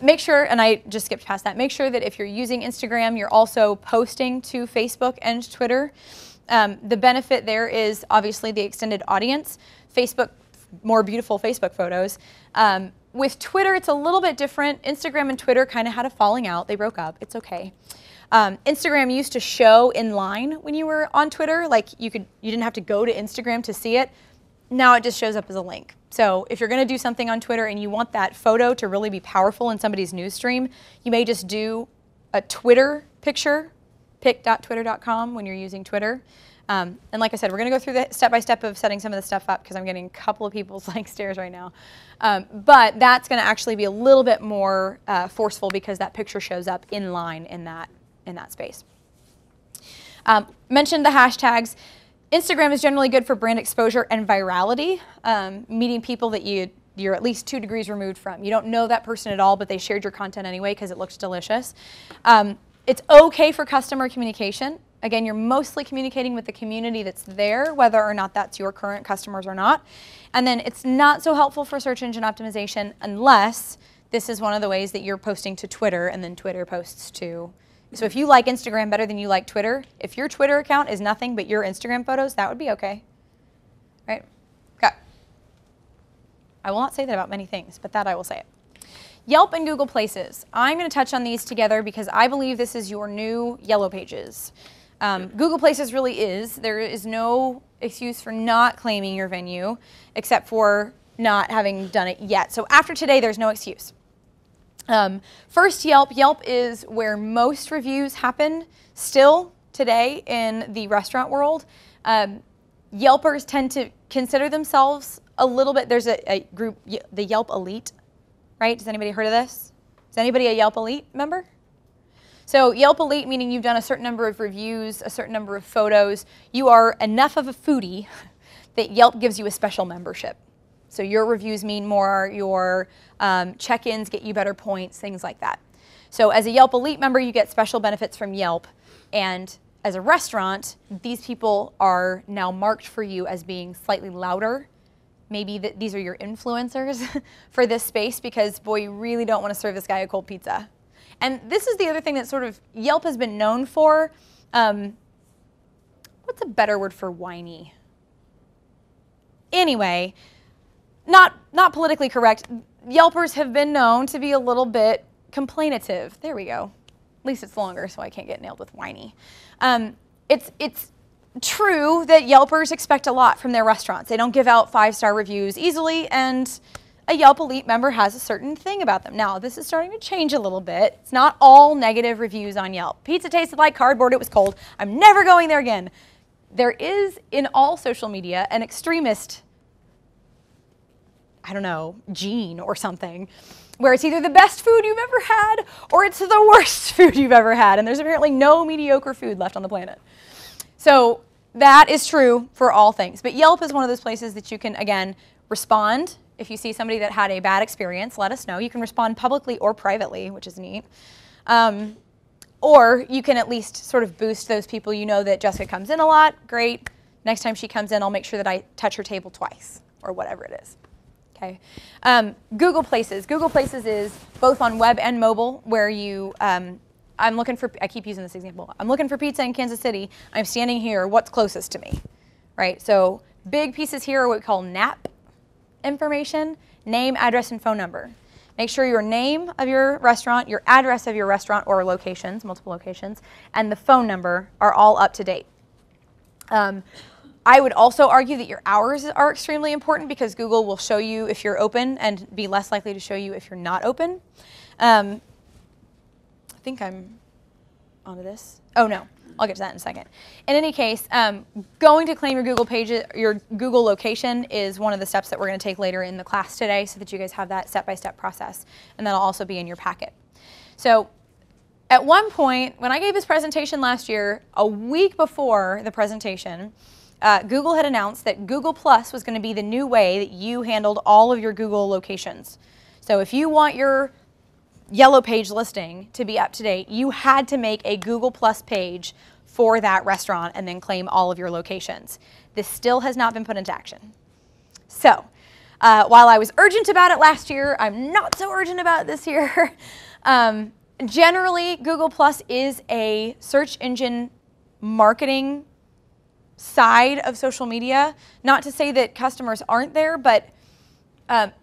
Make sure, and I just skipped past that, make sure that if you're using Instagram, you're also posting to Facebook and Twitter. The benefit there is obviously the extended audience. Facebook, more beautiful Facebook photos. With Twitter, it's a little bit different. Instagram and Twitter kind of had a falling out. They broke up. It's okay. Instagram used to show in line when you were on Twitter. Like you didn't have to go to Instagram to see it. Now it just shows up as a link. So if you're going to do something on Twitter and you want that photo to really be powerful in somebody's news stream, you may just do a Twitter picture, pic.twitter.com when you're using Twitter. And like I said, we're going to go through the step-by-step of setting some of this stuff up because I'm getting a couple of people's stares right now. But that's going to actually be a little bit more forceful because that picture shows up in line in that space. Mentioned the hashtags. Instagram is generally good for brand exposure and virality, meeting people that you're at least 2 degrees removed from. You don't know that person at all, but they shared your content anyway because it looks delicious. It's okay for customer communication. Again, you're mostly communicating with the community that's there, whether or not that's your current customers or not. And then it's not so helpful for search engine optimization unless this is one of the ways that you're posting to Twitter and then Twitter posts to. So if you like Instagram better than you like Twitter, if your Twitter account is nothing but your Instagram photos, that would be okay. Right? Okay. I will not say that about many things, but that I will say it. Yelp and Google Places. I'm going to touch on these together because I believe this is your new Yellow Pages. Google Places really is. There is no excuse for not claiming your venue except for not having done it yet. So after today, there's no excuse. First, Yelp. Yelp is where most reviews happen still today in the restaurant world. Yelpers tend to consider themselves a little bit, there's a group, the Yelp Elite, right? Has anybody heard of this? Is anybody a Yelp Elite member? So Yelp Elite, meaning you've done a certain number of reviews, a certain number of photos. You are enough of a foodie that Yelp gives you a special membership. So your reviews mean more, your check-ins get you better points, things like that. So as a Yelp Elite member, you get special benefits from Yelp. And as a restaurant, these people are now marked for you as being slightly louder. Maybe these are your influencers for this space because, boy, you really don't want to serve this guy a cold pizza. And this is the other thing that sort of Yelp has been known for. What's a better word for whiny? Anyway, not politically correct. Yelpers have been known to be a little bit complainative. There we go. At least it's longer, so I can't get nailed with whiny. It's true that Yelpers expect a lot from their restaurants. They don't give out 5-star reviews easily, and a Yelp Elite member has a certain thing about them. Now, this is starting to change a little bit. It's not all negative reviews on Yelp. Pizza tasted like cardboard, it was cold. I'm never going there again. There is, in all social media, an extremist, I don't know, gene or something, where it's either the best food you've ever had or it's the worst food you've ever had, and there's apparently no mediocre food left on the planet. So that is true for all things. But Yelp is one of those places that you can, again, respond. If you see somebody that had a bad experience, let us know. You can respond publicly or privately, which is neat. Or you can at least sort of boost those people. You know that Jessica comes in a lot. Great. Next time she comes in, I'll make sure that I touch her table twice or whatever it is. Okay. Google Places. Google Places is both on web and mobile where you, I'm looking for, I keep using this example. I'm looking for pizza in Kansas City. I'm standing here. What's closest to me? Right? So big pieces here are what we call NAP information, name, address, and phone number. Make sure your name of your restaurant, your address of your restaurant or locations, multiple locations, and the phone number are all up to date. I would also argue that your hours are extremely important because Google will show you if you're open and be less likely to show you if you're not open. I think I'm onto this. Oh no, I'll get to that in a second. In any case, going to claim your Google pages, your Google location is one of the steps that we're going to take later in the class today so that you guys have that step-by-step process, and that'll also be in your packet. So at one point, when I gave this presentation last year, a week before the presentation, Google had announced that Google Plus was going to be the new way that you handled all of your Google locations. So if you want your Yellow Page listing to be up to date, you had to make a Google Plus page for that restaurant and then claim all of your locations. This still has not been put into action. So While I was urgent about it last year, I'm not so urgent about it this year. Generally, Google Plus is a search engine marketing side of social media. Not to say that customers aren't there, but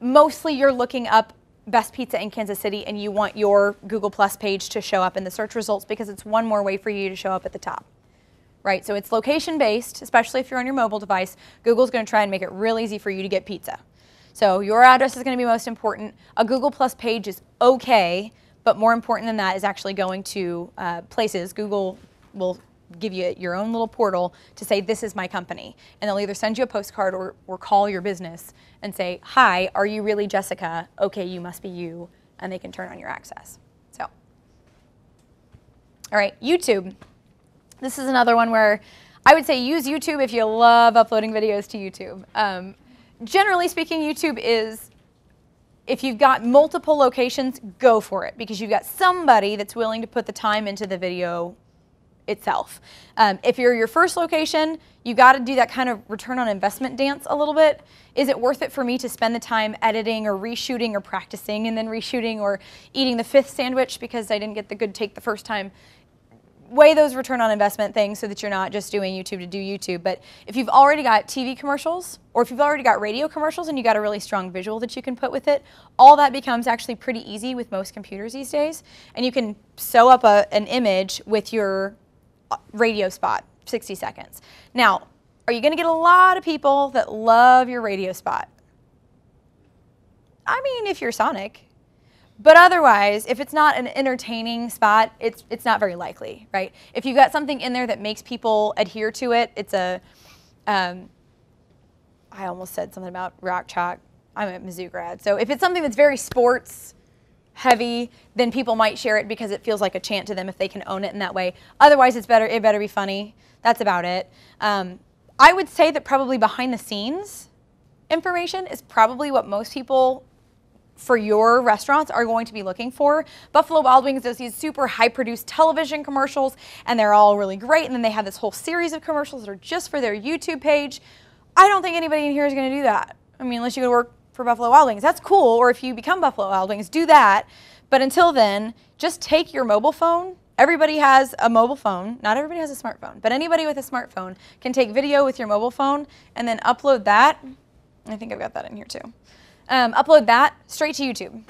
mostly you're looking up best pizza in Kansas City and you want your Google Plus page to show up in the search results because it's one more way for you to show up at the top. Right, so it's location based, especially if you're on your mobile device. Google's going to try and make it real easy for you to get pizza. So your address is going to be most important. A Google Plus page is okay, but more important than that is actually going to places. Google will give you your own little portal to say, this is my company. And they'll either send you a postcard or call your business and say, hi, are you really Jessica? Okay, you must be you. And they can turn on your access. So, all right, YouTube. This is another one where I would say use YouTube if you love uploading videos to YouTube. Generally speaking, YouTube is, if you've got multiple locations, go for it because you've got somebody that's willing to put the time into the video itself. If you're your first location, you got to do that kind of return on investment dance a little bit. Is it worth it for me to spend the time editing or reshooting or practicing and then reshooting or eating the 5th sandwich because I didn't get the good take the first time? Weigh those return on investment things so that you're not just doing YouTube to do YouTube. But if you've already got TV commercials or if you've already got radio commercials and you got a really strong visual that you can put with it, all that becomes actually pretty easy with most computers these days. And you can sew up an image with your radio spot, 60 seconds. Now, are you going to get a lot of people that love your radio spot? I mean, if you're Sonic. But otherwise, if it's not an entertaining spot, it's not very likely, right? If you've got something in there that makes people adhere to it, it's a, I almost said something about rock chalk. I'm a Mizzou grad. So if it's something that's very sports heavy, then people might share it because it feels like a chant to them if they can own it in that way. Otherwise, it better be funny. That's about it. I would say that probably behind the scenes information is probably what most people for your restaurants are going to be looking for. Buffalo Wild Wings does these super high-produced television commercials, and they're all really great, and then they have this whole series of commercials that are just for their YouTube page. I don't think anybody in here is going to do that. I mean, unless you go to work for Buffalo Wild Wings. That's cool, or if you become Buffalo Wild Wings, do that. But until then, just take your mobile phone. Everybody has a mobile phone. Not everybody has a smartphone, but anybody with a smartphone can take video with your mobile phone and then upload that. I think I've got that in here too. Upload that straight to YouTube.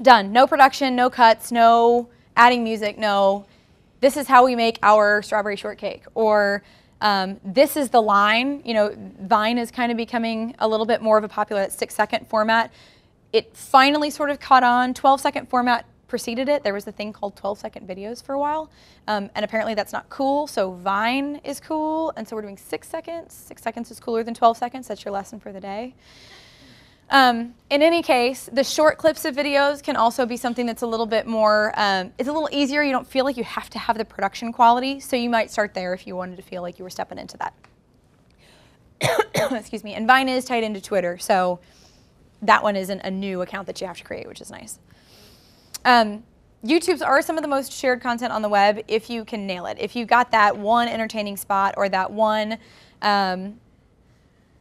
Done. No production, no cuts, no adding music, no. This is how we make our strawberry shortcake. Or this is the line. You know, Vine is kind of becoming a little bit more of a popular 6-second format. It finally sort of caught on. 12-second format preceded it. There was a thing called 12-second videos for a while. And apparently that's not cool. So Vine is cool. And so we're doing 6 seconds. 6 seconds is cooler than 12 seconds. That's your lesson for the day. In any case, the short clips of videos can also be something that's a little bit more, it's a little easier. You don't feel like you have to have the production quality, so you might start there if you wanted to feel like you were stepping into that. Excuse me. And Vine is tied into Twitter, so that one isn't a new account that you have to create, which is nice. YouTubes are some of the most shared content on the web if you can nail it. If you've got that one entertaining spot or that one,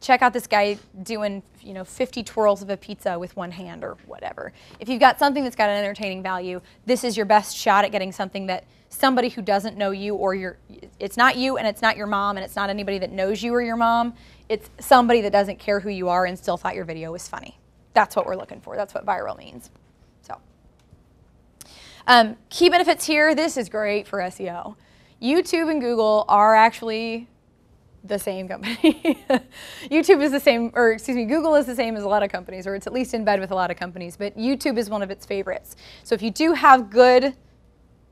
check out this guy doing, 50 twirls of a pizza with one hand or whatever. If you've got something that's got an entertaining value, this is your best shot at getting something that somebody who doesn't know you or it's not you and it's not your mom and it's not anybody that knows you or your mom. It's somebody that doesn't care who you are and still thought your video was funny. That's what we're looking for. That's what viral means. So, key benefits here. This is great for SEO. YouTube and Google are actually the same company. YouTube is the same, or excuse me, Google is the same as a lot of companies, or it's at least in bed with a lot of companies, but YouTube is one of its favorites. So if you do have good,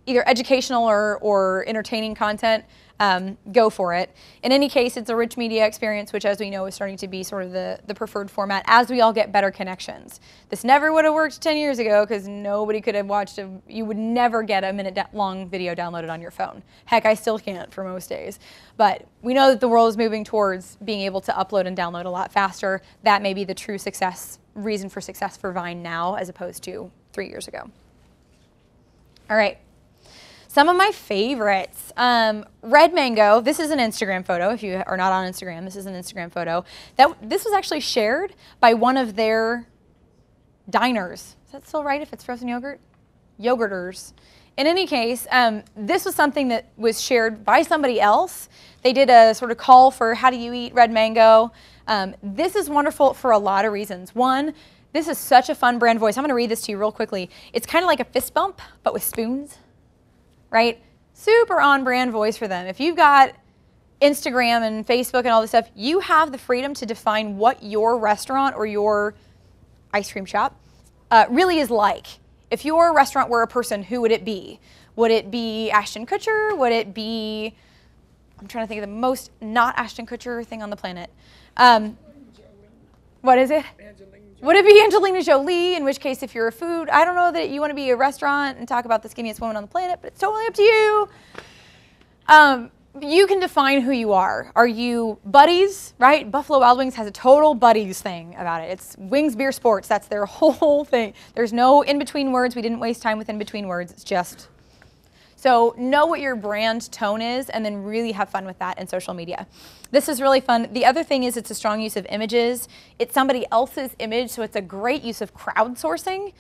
either educational or entertaining content, go for it. In any case, it's a rich media experience, which as we know is starting to be sort of the preferred format as we all get better connections. This never would have worked 10 years ago because nobody could have watched you would never get a minute-long video downloaded on your phone. Heck, I still can't for most days. But we know that the world is moving towards being able to upload and download a lot faster. That may be the true reason for success for Vine now as opposed to 3 years ago. All right. Some of my favorites. Red Mango. This is an Instagram photo. If you are not on Instagram, this is an Instagram photo. This was actually shared by one of their diners. Is that still right if it's frozen yogurt? Yogurters. In any case, this was something that was shared by somebody else. They did a sort of call for how do you eat red mango. This is wonderful for a lot of reasons. One, this is such a fun brand voice. I'm going to read this to you real quickly. It's kind of like a fist bump, but with spoons, right? Super on brand voice for them. If you've got Instagram and Facebook and all this stuff, you have the freedom to define what your restaurant or your ice cream shop really is like. If your restaurant were a person, who would it be? Would it be Ashton Kutcher? Would it be, I'm trying to think of the most not Ashton Kutcher thing on the planet. What is it? Would it be Angelina Jolie? In which case, if you're a food, I don't know that you want to be a restaurant and talk about the skinniest woman on the planet, but it's totally up to you. You can define who you are. Are you buddies, right? Buffalo Wild Wings has a total buddies thing about it. It's wings, beer, sports. That's their whole thing. There's no in-between words. We didn't waste time with in-between words. It's just... So know what your brand tone is and then really have fun with that in social media. This is really fun. The other thing is it's a strong use of images. It's somebody else's image, so it's a great use of crowdsourcing,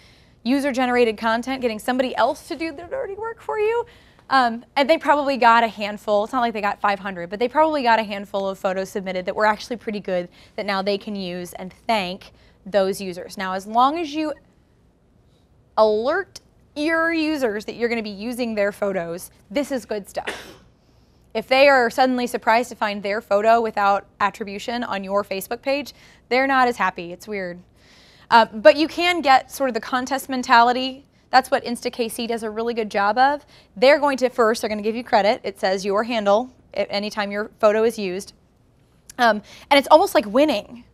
user-generated content, getting somebody else to do the dirty work for you. And they probably got a handful. It's not like they got 500, but they probably got a handful of photos submitted that were actually pretty good that now they can use and thank those users. Now, as long as you alert your users that you're going to be using their photos, this is good stuff. If they are suddenly surprised to find their photo without attribution on your Facebook page, they're not as happy. It's weird. But you can get sort of the contest mentality. That's what InstaKC does a really good job of. They're going to first, they're going to give you credit. It says your handle anytime your photo is used. And it's almost like winning,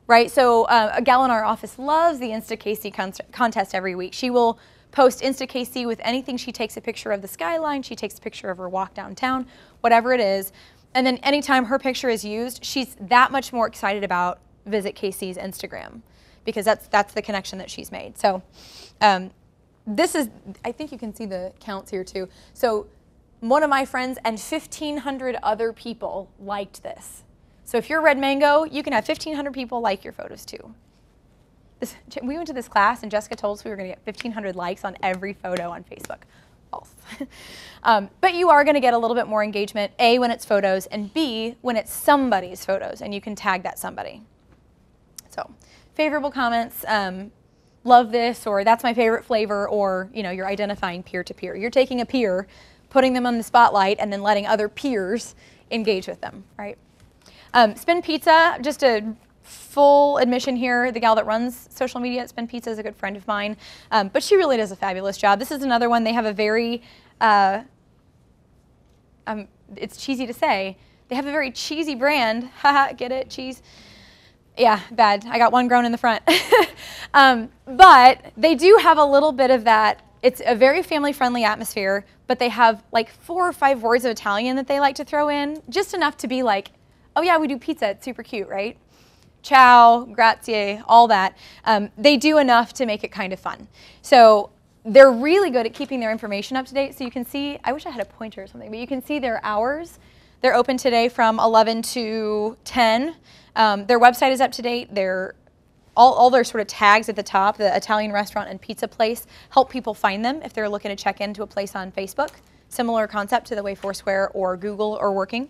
right? So a gal in our office loves the InstaKC contest every week. She will post InstaKC with anything. She takes a picture of the skyline, she takes a picture of her walk downtown, whatever it is. And then anytime her picture is used, she's that much more excited about Visit KC's Instagram because that's the connection that she's made. So this is, I think you can see the counts here too. So one of my friends and 1,500 other people liked this. So if you're Red Mango, you can have 1,500 people like your photos too. We went to this class and Jessica told us we were going to get 1,500 likes on every photo on Facebook. False. But you are going to get a little bit more engagement, A, when it's photos, and B, when it's somebody's photos, and you can tag that somebody. So, favorable comments, love this, or that's my favorite flavor, or you're identifying peer-to-peer. You're taking a peer, putting them on the spotlight, and then letting other peers engage with them, right? Spin Pizza, just a full admission here, the gal that runs social media at Spin Pizza is a good friend of mine, but she really does a fabulous job. This is another one. They have a very, it's cheesy to say, they have a very cheesy brand. Haha, get it? Cheese? Yeah, bad. I got one groan in the front. But they do have a little bit of that. It's a very family-friendly atmosphere, but they have like 4 or 5 words of Italian that they like to throw in, just enough to be like, oh yeah, we do pizza. It's super cute, right? Ciao, grazie, all that. They do enough to make it kind of fun. So they're really good at keeping their information up to date. So you can see, I wish I had a pointer or something, but you can see their hours. They're open today from 11 to 10. Their website is up to date. All their sort of tags at the top, the Italian restaurant and pizza place, help people find them if they're looking to check into a place on Facebook. Similar concept to the way Foursquare or Google are working.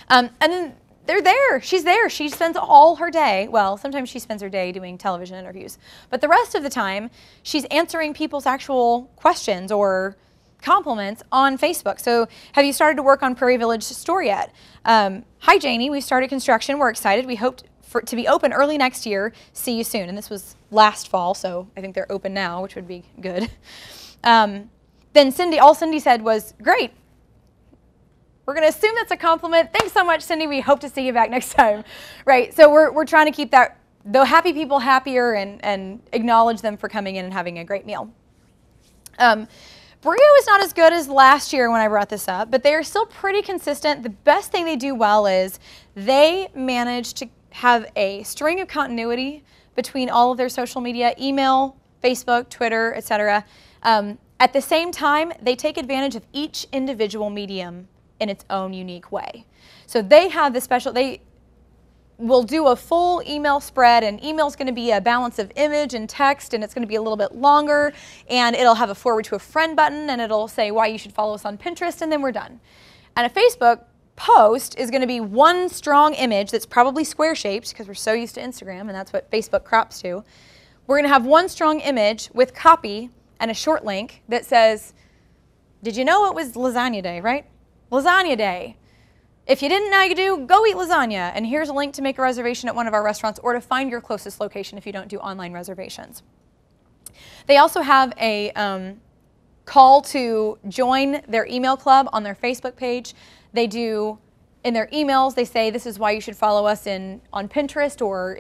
And then they're there. She's there. She spends all her day, well, sometimes she spends her day doing television interviews, but the rest of the time, she's answering people's actual questions or compliments on Facebook. So have you started to work on Prairie Village store yet? Hi, Janie. We've started construction. We're excited. We hope to be open early next year. See you soon. And this was last fall, so I think they're open now, which would be good. Then Cindy, all Cindy said was, great. We're going to assume that's a compliment. Thanks so much, Cindy. We hope to see you back next time. Right, so we're trying to keep that, the happy people happier and acknowledge them for coming in and having a great meal. Brio is not as good as last year when I brought this up, but they are still pretty consistent. The best thing they do well is they manage to have a string of continuity between all of their social media, email, Facebook, Twitter, etc. At the same time, they take advantage of each individual medium in its own unique way. So they have the special, they will do a full email spread, and email is going to be a balance of image and text, and it's going to be a little bit longer, and it'll have a forward to a friend button, and it'll say why you should follow us on Pinterest, and then we're done. And a Facebook post is going to be one strong image that's probably square shaped, because we're so used to Instagram, and that's what Facebook crops to. We're going to have one strong image with copy and a short link that says, did you know it was lasagna day, right? Lasagna day. If you didn't, now you do, go eat lasagna. And here's a link to make a reservation at one of our restaurants or to find your closest location if you don't do online reservations. They also have a call to join their email club on their Facebook page. They do, in their emails, they say this is why you should follow us on Pinterest or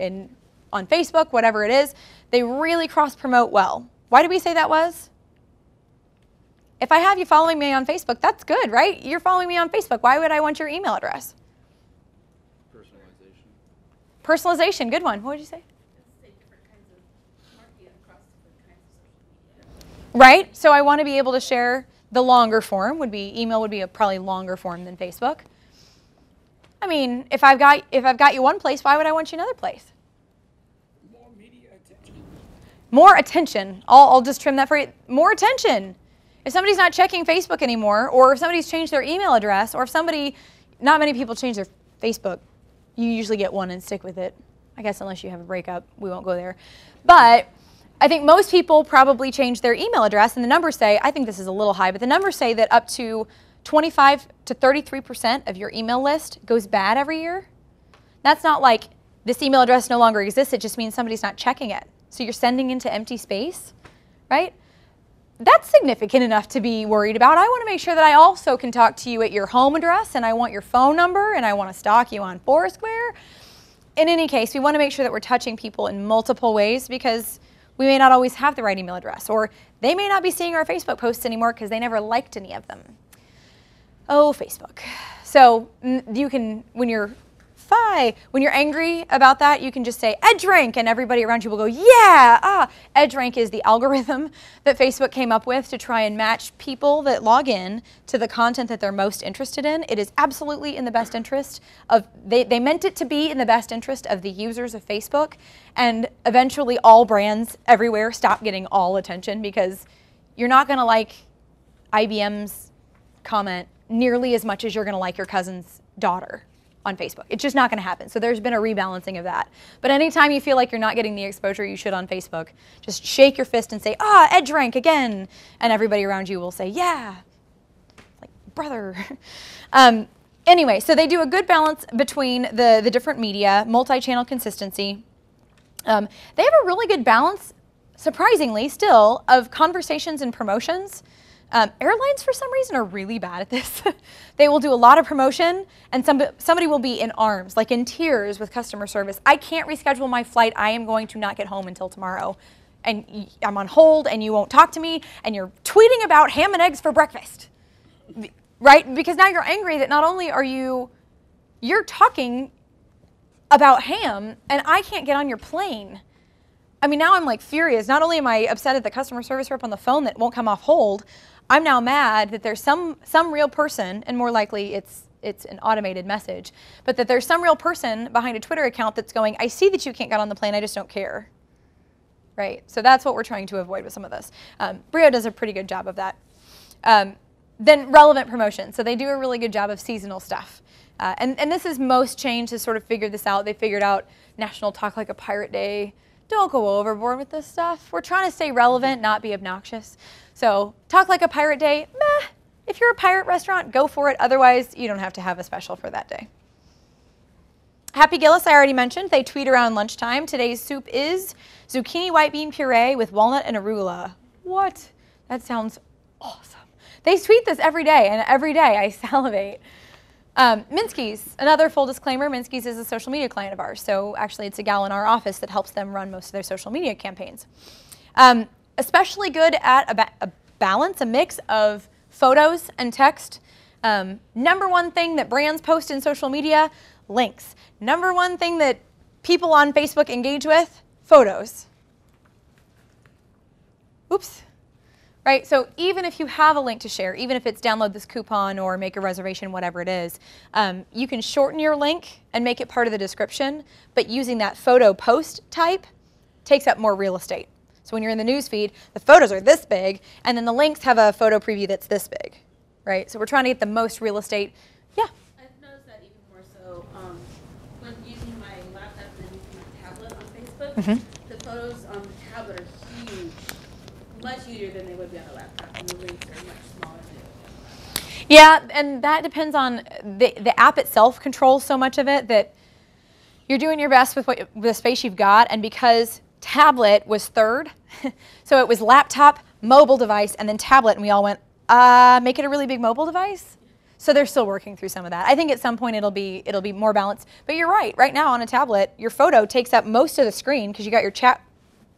on Facebook, whatever it is. They really cross-promote well. Why did we say that was? If I have you following me on Facebook, that's good, right? You're following me on Facebook. Why would I want your email address? Personalization. Personalization, good one. What did you say? Different kinds of marketing across different kinds of social media. Right, so I want to be able to share the longer form. Email would be a probably longer form than Facebook. I mean, if I've got you one place, why would I want you another place? More media attention. More attention. I'll just trim that for you. More attention. If somebody's not checking Facebook anymore, or if somebody's changed their email address, or if not many people change their Facebook, you usually get one and stick with it. I guess unless you have a breakup, we won't go there. But I think most people probably change their email address, and the numbers say, I think this is a little high, but the numbers say that up to 25 to 33% of your email list goes bad every year. That's not like this email address no longer exists, it just means somebody's not checking it. So you're sending into empty space, right? That's significant enough to be worried about. I want to make sure that I also can talk to you at your home address, and I want your phone number, and I want to stalk you on Foursquare. In any case, we want to make sure that we're touching people in multiple ways, because we may not always have the right email address, or they may not be seeing our Facebook posts anymore because they never liked any of them. Oh, Facebook. So you can, when you're angry about that, you can just say EdgeRank, and everybody around you will go, yeah! EdgeRank is the algorithm that Facebook came up with to try and match people that log in to the content that they're most interested in. It is absolutely in the best interest of, they meant it to be in the best interest of the users of Facebook, and eventually all brands everywhere stop getting all attention, because you're not going to like IBM's comment nearly as much as you're going to like your cousin's daughter on Facebook. It's just not going to happen. So there's been a rebalancing of that. But anytime you feel like you're not getting the exposure you should on Facebook, just shake your fist and say, EdgeRank again. And everybody around you will say, yeah, like, brother. Anyway, so they do a good balance between the different media, multi-channel consistency. They have a really good balance, surprisingly still, of conversations and promotions. Airlines, for some reason, are really bad at this. They will do a lot of promotion, and somebody will be in arms, like in tears with customer service. I can't reschedule my flight. I am going to not get home until tomorrow. And I'm on hold, and you won't talk to me, and you're tweeting about ham and eggs for breakfast, right? Because now you're angry that not only are you're talking about ham, and I can't get on your plane. I mean, now I'm like furious. Not only am I upset at the customer service rep on the phone that won't come off hold, I'm now mad that there's some real person, and more likely it's an automated message, but that there's some real person behind a Twitter account that's going, I see that you can't get on the plane, I just don't care. Right? So that's what we're trying to avoid with some of this. Brio does a pretty good job of that. Then relevant promotion. So they do a really good job of seasonal stuff. And this is most chains has sort of figured this out. They figured out National Talk Like a Pirate Day. Don't go overboard with this stuff. We're trying to stay relevant, not be obnoxious. So Talk Like a Pirate Day, meh. If you're a pirate restaurant, go for it. Otherwise, you don't have to have a special for that day. Happy Gillis, I already mentioned. They tweet around lunchtime. Today's soup is zucchini white bean puree with walnut and arugula. What? That sounds awesome. They tweet this every day, and every day I salivate. Minsky's, another full disclaimer, Minsky's is a social media client of ours. So actually it's a gal in our office that helps them run most of their social media campaigns. Especially good at a balance, a mix of photos and text. Number one thing that brands post in social media, links. Number one thing that people on Facebook engage with, photos. Oops. right? So even if you have a link to share, even if it's download this coupon or make a reservation, whatever it is, you can shorten your link and make it part of the description, but using that photo post type takes up more real estate. So when you're in the news feed, the photos are this big, and then the links have a photo preview that's this big, right? So we're trying to get the most real estate. Yeah? I've noticed that even more so when using my laptop and using my tablet on Facebook. The photos on the tablet are huge, much huger than they would be on a laptop, and the links are much smaller than they would be on a laptop. Yeah, and that depends on the app itself controls so much of it that you're doing your best with the space you've got, and because tablet was third, so it was laptop, mobile device, and then tablet, and we all went, make it a really big mobile device? So they're still working through some of that. I think at some point it'll be more balanced, but you're right. Right now on a tablet, your photo takes up most of the screen because you got your chat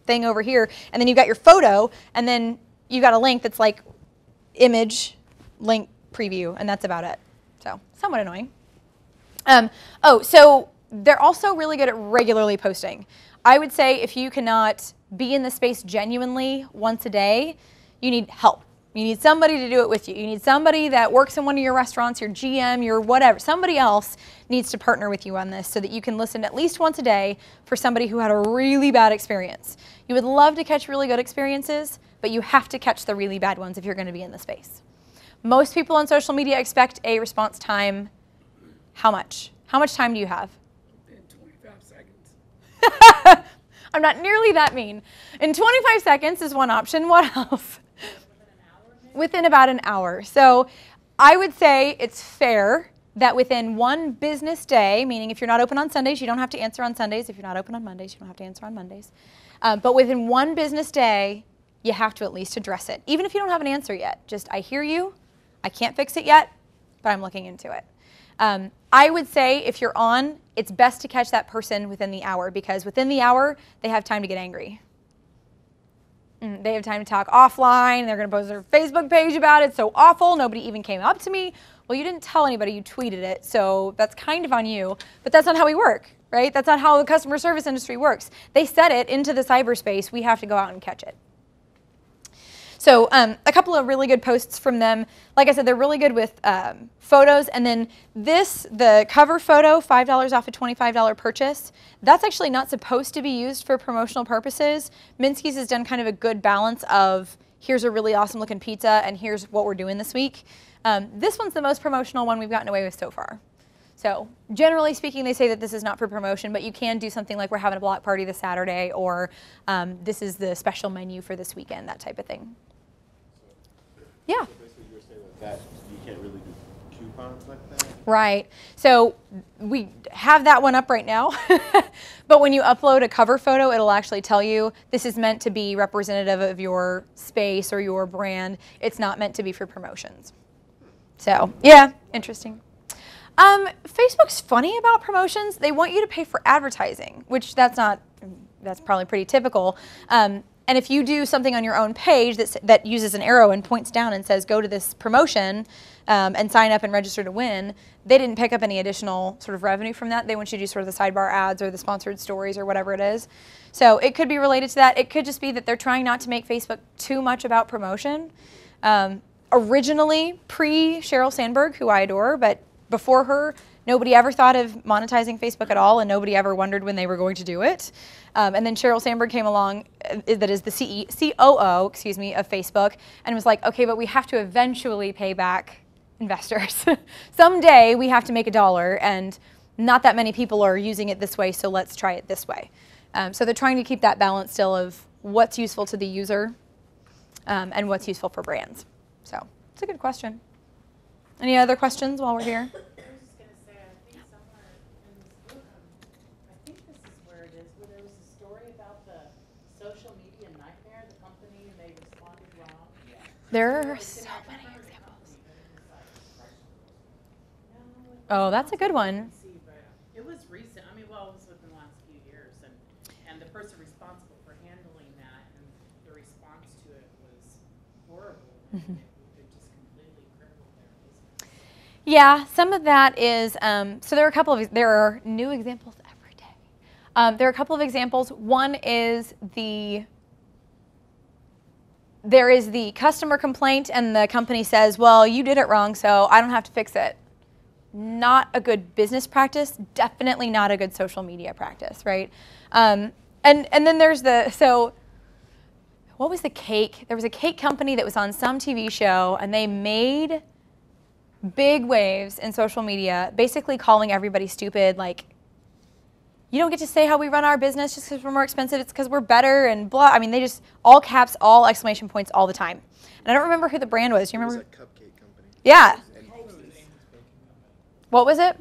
thing over here, and then you got your photo, and then you got a link that's like image, link, preview, and that's about it. So somewhat annoying. So they're also really good at regularly posting. I would say if you cannot be in the space genuinely once a day, you need help. You need somebody to do it with you. You need somebody that works in one of your restaurants, your GM, your whatever. Somebody else needs to partner with you on this so that you can listen at least once a day for somebody who had a really bad experience. You would love to catch really good experiences, but you have to catch the really bad ones if you're going to be in the space. Most people on social media expect a response time. How much? How much time do you have? In 25 seconds. I'm not nearly that mean. In 25 seconds is one option. What else? Within about an hour. So I would say it's fair that within one business day, meaning if you're not open on Sundays, you don't have to answer on Sundays. If you're not open on Mondays, you don't have to answer on Mondays. But within one business day, you have to at least address it. Even if you don't have an answer yet. Just, I hear you. I can't fix it yet, but I'm looking into it. I would say if you're on, it's best to catch that person within the hour, because within the hour, they have time to get angry. They have time to talk offline. They're going to post their Facebook page about it. So awful. Nobody even came up to me. Well, you didn't tell anybody. You tweeted it. So that's kind of on you. But that's not how we work, right? That's not how the customer service industry works. They set it into the cyberspace. We have to go out and catch it. So a couple of really good posts from them. Like I said, they're really good with photos. And then the cover photo, $5 off a $25 purchase, that's actually not supposed to be used for promotional purposes. Minsky's has done kind of a good balance of here's a really awesome looking pizza and here's what we're doing this week. This one's the most promotional one we've gotten away with so far. So generally speaking, they say that this is not for promotion, but you can do something like we're having a block party this Saturday, or this is the special menu for this weekend, that type of thing. Yeah. So basically you're saying that you can't really do coupons like that? Right. So we have that one up right now. But when you upload a cover photo, it'll actually tell you this is meant to be representative of your space or your brand. It's not meant to be for promotions. So yeah, interesting. Facebook's funny about promotions. They want you to pay for advertising, which that's probably pretty typical. And if you do something on your own page that uses an arrow and points down and says, go to this promotion and sign up and register to win, they didn't pick up any additional sort of revenue from that. They want you to do sort of the sidebar ads or the sponsored stories or whatever it is. So it could be related to that. It could just be that they're trying not to make Facebook too much about promotion. Originally, pre-Sheryl Sandberg, who I adore, but before her, nobody ever thought of monetizing Facebook at all, and nobody ever wondered when they were going to do it. And then Sheryl Sandberg came along, that is the COO, excuse me, of Facebook, and was like, okay, but we have to eventually pay back investors. Someday we have to make $1, and not that many people are using it this way, so let's try it this way. So they're trying to keep that balance still of what's useful to the user and what's useful for brands. So it's a good question. Any other questions while we're here? There are so many examples. Oh, that's a good one. It was recent. I mean, well, it was within the last few years, and the person responsible for handling that and the response to it was horrible. Mm-hmm. It just completely crippled their business. Yeah, some of that is. So there are new examples every day. There are a couple of examples. One is there is the customer complaint and the company says, well, you did it wrong, so I don't have to fix it. Not a good business practice, definitely not a good social media practice, right? And then there's so what was the cake? There was a cake company that was on some TV show, and they made big waves in social media, basically calling everybody stupid, like, you don't get to say how we run our business just because we're more expensive, it's because we're better, and blah. I mean, they just, all caps, all exclamation points all the time. And I don't remember who the brand was. Do you remember? It was a cupcake company. Yeah. And What was it?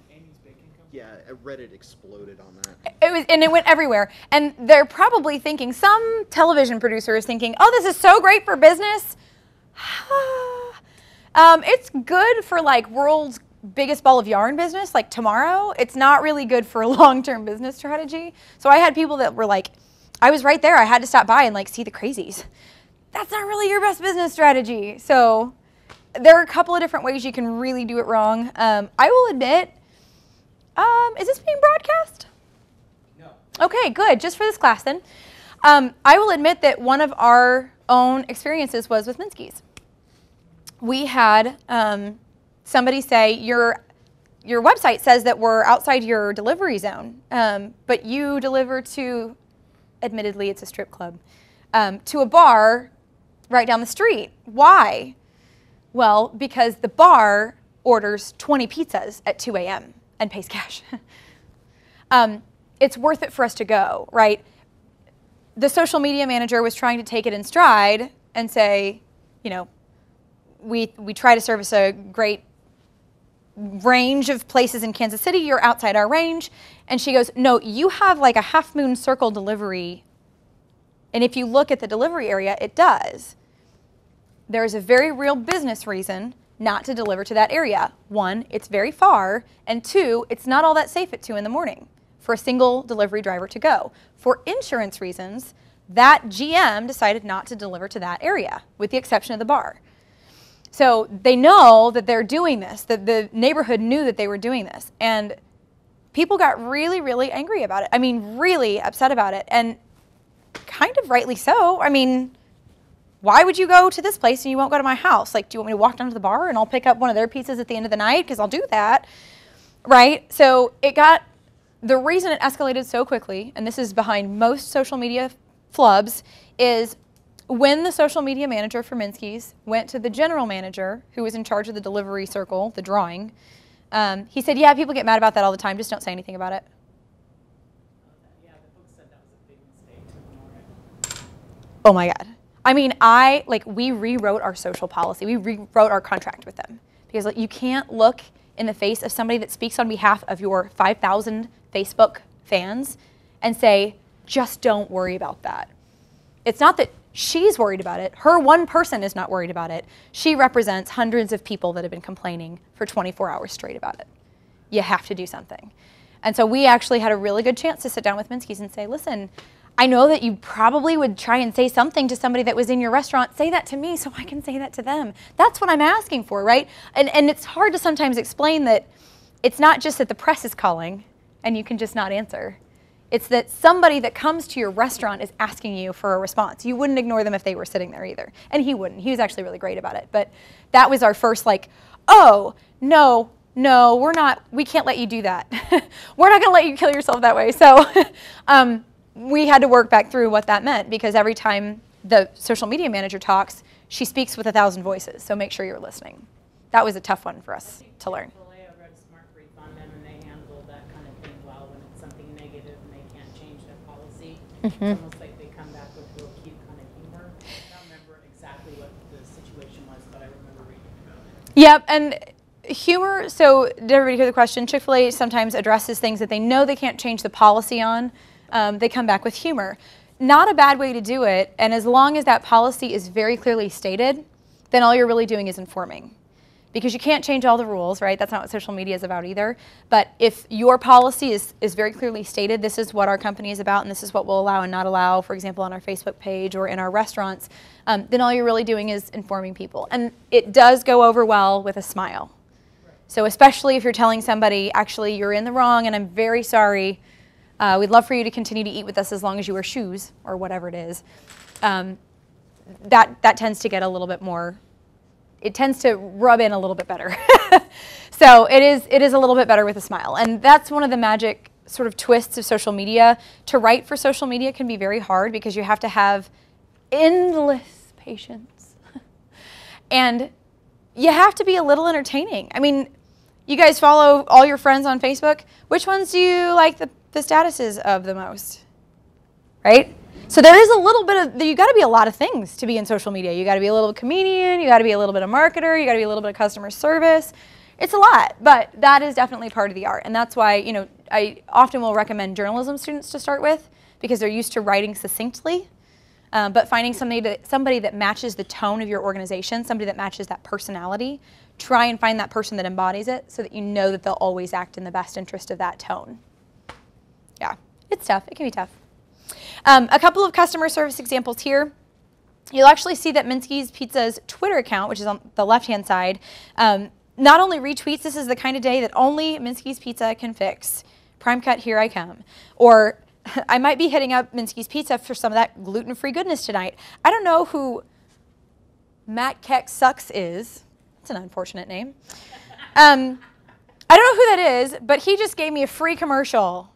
yeah, Reddit exploded on that. It went everywhere. And they're probably thinking, some television producer is thinking, oh, this is so great for business. It's good for like world's biggest ball of yarn business, like tomorrow. It's not really good for a long-term business strategy. So I had people that were like, I was right there. I had to stop by and like see the crazies. That's not really your best business strategy. So there are a couple of different ways you can really do it wrong. I will admit, is this being broadcast? No. Okay, good. Just for this class then. I will admit that one of our own experiences was with Minsky's. We had somebody say, your website says that we're outside your delivery zone, but you deliver to, admittedly it's a strip club, to a bar right down the street. Why? Well, because the bar orders 20 pizzas at 2 a.m. and pays cash. It's worth it for us to go, right? The social media manager was trying to take it in stride and say, you know, we try to service a great range of places in Kansas City. You're outside our range. And she goes, no, you have like a half moon circle delivery. And if you look at the delivery area, it does. There's a very real business reason not to deliver to that area. One, it's very far. And two, it's not all that safe at 2 in the morning for a single delivery driver to go. For insurance reasons, that GM decided not to deliver to that area, with the exception of the bar. So they know that they're doing this, that the neighborhood knew that they were doing this. And people got really, really angry about it. I mean, really upset about it. And kind of rightly so. I mean, why would you go to this place and you won't go to my house? Like, do you want me to walk down to the bar and I'll pick up one of their pizzas at the end of the night? Because I'll do that, right? So the reason it escalated so quickly, and this is behind most social media flubs, is when the social media manager for Minsky's went to the general manager, who was in charge of the delivery circle, the drawing, he said, yeah, people get mad about that all the time. Just don't say anything about it. Yeah, the book said that was a big mistake to ignore it. Oh my God. I mean, we rewrote our social policy. We rewrote our contract with them. Because you can't look in the face of somebody that speaks on behalf of your 5,000 Facebook fans and say, just don't worry about that. It's not that she's worried about it. Her one person is not worried about it. She represents hundreds of people that have been complaining for 24 hours straight about it. You have to do something. And so we actually had a really good chance to sit down with Minsky's and say, listen, I know that you probably would try and say something to somebody that was in your restaurant. Say that to me so I can say that to them. That's what I'm asking for, right? And it's hard to sometimes explain that it's not just that the press is calling and you can just not answer. It's that somebody that comes to your restaurant is asking you for a response. You wouldn't ignore them if they were sitting there either. And he wouldn't. He was actually really great about it. But that was our first like, oh, no, we can't let you do that. We're not going to let you kill yourself that way. So we had to work back through what that meant, because every time the social media manager talks, she speaks with 1,000 voices. So make sure you're listening. That was a tough one for us to learn. I read a smart brief on them, and they handle that kind of thing well when it's something negative and they can't change their policy. It's almost like they come back with real cute kind of humor. I don't remember exactly what the situation was, but I remember reading about it. Yep, and humor, so did everybody hear the question? Chick-fil-A sometimes addresses things that they know they can't change the policy on. They come back with humor. Not a bad way to do it, and as long as that policy is very clearly stated, then all you're really doing is informing. Because you can't change all the rules, right? That's not what social media is about either. But if your policy is very clearly stated, this is what our company is about and this is what we'll allow and not allow, for example, on our Facebook page or in our restaurants, then all you're really doing is informing people. And it does go over well with a smile. So especially if you're telling somebody, actually, you're in the wrong and I'm very sorry. We'd love for you to continue to eat with us as long as you wear shoes or whatever it is. that tends to get a little bit more, it tends to rub in a little bit better. So it is a little bit better with a smile. And that's one of the magic sort of twists of social media. To write for social media can be very hard because you have to have endless patience. And you have to be a little entertaining. I mean, you guys follow all your friends on Facebook. Which ones do you like the statuses of the most? Right? So there is a little bit of, you got to be a lot of things to be in social media. You got to be a little comedian, you got to be a little bit of marketer, you got to be a little bit of customer service. It's a lot, but that is definitely part of the art. And that's why, you know, I often will recommend journalism students to start with because they're used to writing succinctly. But finding somebody that matches the tone of your organization, somebody that matches that personality, try and find that person that embodies it so that you know that they'll always act in the best interest of that tone. Yeah, it's tough. It can be tough. A couple of customer service examples here. You'll actually see that Minsky's Pizza's Twitter account, which is on the left-hand side, not only retweets, this is the kind of day that only Minsky's Pizza can fix. Prime cut, here I come. Or I might be hitting up Minsky's Pizza for some of that gluten-free goodness tonight. I don't know who Matt Keck Sucks is. That's an unfortunate name. I don't know who that is, but he just gave me a free commercial,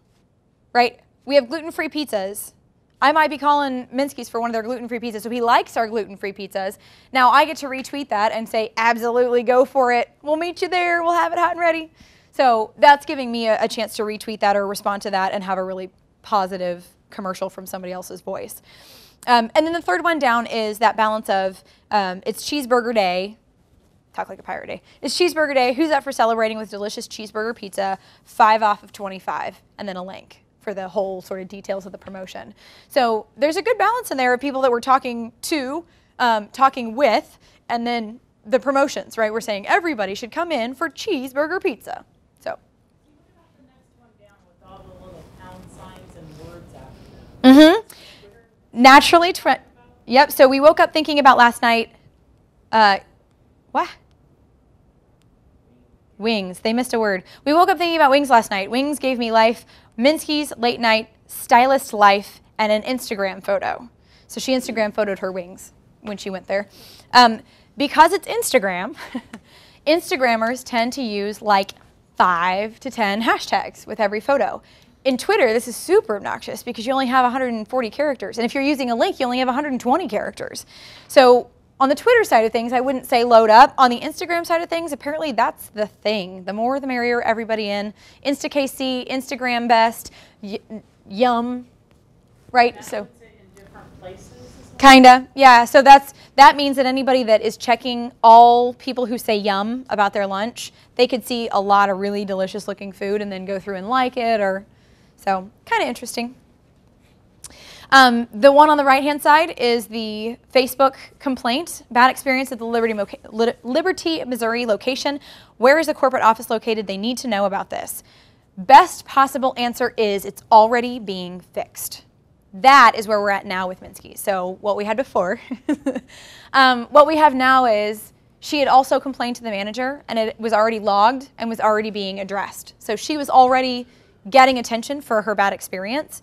right? We have gluten-free pizzas. I might be calling Minsky's for one of their gluten-free pizzas, so he likes our gluten-free pizzas. Now I get to retweet that and say, absolutely, go for it. We'll meet you there. We'll have it hot and ready. So that's giving me a chance to retweet that or respond to that and have a really positive commercial from somebody else's voice. And then the third one down is that balance of it's cheeseburger day. Talk like a pirate day. It's cheeseburger day. Who's up for celebrating with delicious cheeseburger pizza? 5 off of 25. And then a link for the whole sort of details of the promotion. So there's a good balance in there of people that we're talking to, talking with, and then the promotions, right? We're saying everybody should come in for cheeseburger pizza. So. The next one down with all the little pound signs and words after them. Mm-hmm. Naturally, yep. So we woke up thinking about last night. What? Wings. They missed a word. We woke up thinking about wings last night. Wings gave me life. Minsky's late night stylist life and an Instagram photo. So she Instagram photoed her wings when she went there. Because it's Instagram, Instagrammers tend to use like 5 to 10 hashtags with every photo. In Twitter, this is super obnoxious because you only have 140 characters. And if you're using a link, you only have 120 characters. So on the Twitter side of things, I wouldn't say load up. On the Instagram side of things, apparently that's the thing. The more the merrier, everybody in. InstaKC, Instagram best, yum, right? That So puts it in different places as well? kinda, yeah. So that means that anybody that is checking all people who say yum about their lunch, they could see a lot of really delicious looking food and then go through and like it, or so kind of interesting. The one on the right-hand side is the Facebook complaint. Bad experience at the Liberty, Missouri location. Where is the corporate office located? They need to know about this. Best possible answer is it's already being fixed. That is where we're at now with Minsky. So what we had before, what we have now is she had also complained to the manager and it was already logged and was already being addressed. So she was already getting attention for her bad experience.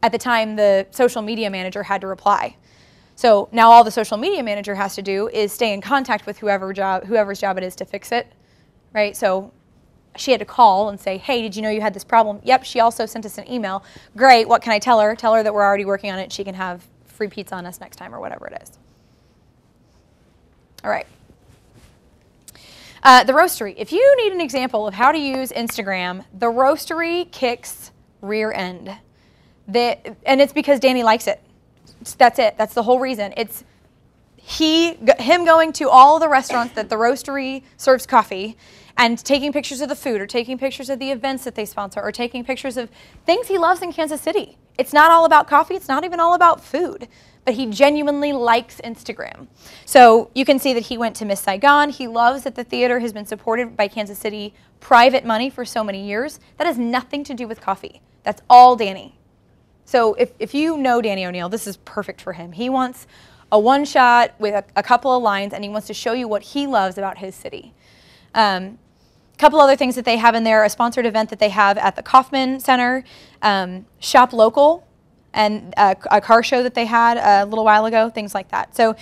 At the time, the social media manager had to reply. So now all the social media manager has to do is stay in contact with whoever's job it is to fix it, right? So she had to call and say, hey, did you know you had this problem? Yep, she also sent us an email. Great, what can I tell her? Tell her that we're already working on it. She can have free pizza on us next time or whatever it is. All right. The Roastery. If you need an example of how to use Instagram, the Roastery kicks rear end. And it's because Danny likes it. That's it. That's the whole reason. It's him going to all the restaurants that the Roastery serves coffee and taking pictures of the food or taking pictures of the events that they sponsor or taking pictures of things he loves in Kansas City. It's not all about coffee. It's not even all about food. But he genuinely likes Instagram. So you can see that he went to Miss Saigon. He loves that the theater has been supported by Kansas City private money for so many years. That has nothing to do with coffee. That's all Danny. So if you know Danny O'Neill, this is perfect for him. He wants a one-shot with a couple of lines, and he wants to show you what he loves about his city. A couple other things that they have in there, a sponsored event that they have at the Kauffman Center, Shop Local. and a car show that they had a little while ago, things like that. So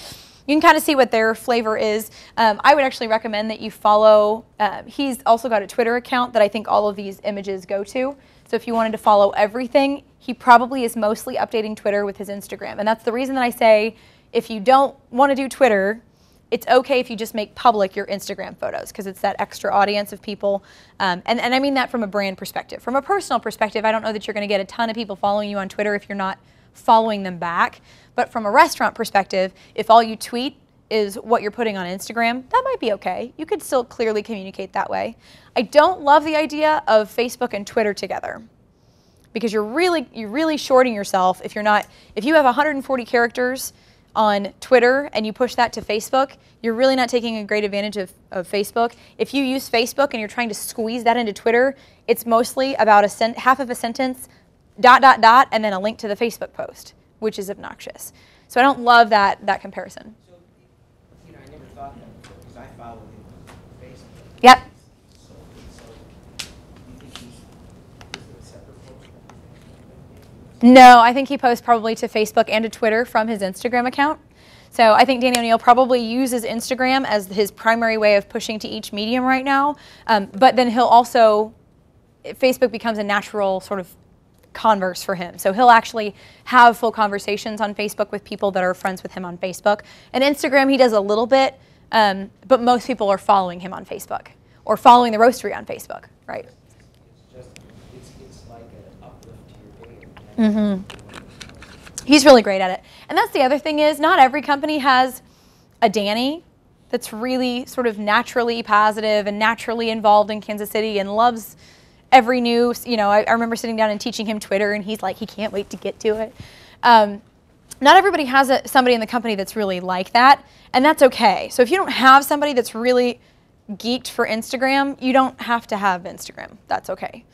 you can kind of see what their flavor is. I would actually recommend that you follow, he's also got a Twitter account that I think all of these images go to. So if you wanted to follow everything, he probably is mostly updating Twitter with his Instagram. And that's the reason that I say if you don't want to do Twitter, it's okay if you just make public your Instagram photos, because it's that extra audience of people. And I mean that from a brand perspective. From a personal perspective, I don't know that you're going to get a ton of people following you on Twitter if you're not following them back. But from a restaurant perspective, if all you tweet is what you're putting on Instagram, that might be okay. You could still clearly communicate that way. I don't love the idea of Facebook and Twitter together, because you're really shorting yourself if you have 140 characters on Twitter and you push that to Facebook, you're really not taking a great advantage of Facebook. If you use Facebook and you're trying to squeeze that into Twitter, it's mostly about half of a sentence, ... and then a link to the Facebook post, which is obnoxious. So I don't love that comparison. So, you know, I never thought that before, because I follow him on Facebook. Yep. So you think he's a separate post? No, I think he posts probably to Facebook and to Twitter from his Instagram account. So I think Danny O'Neill probably uses Instagram as his primary way of pushing to each medium right now. But then he'll also, Facebook becomes a natural sort of converse for him. So he'll actually have full conversations on Facebook with people that are friends with him on Facebook. And Instagram he does a little bit, but most people are following him on Facebook or following the roastery on Facebook, right? It's like an uplift to your game. He's really great at it. And that's the other thing is not every company has a Danny that's really sort of naturally positive and naturally involved in Kansas City and loves every new, you know, I remember sitting down and teaching him Twitter and he's like, he can't wait to get to it. Not everybody has somebody in the company that's really like that, and that's okay. So if you don't have somebody that's really geeked for Instagram, you don't have to have Instagram. That's okay.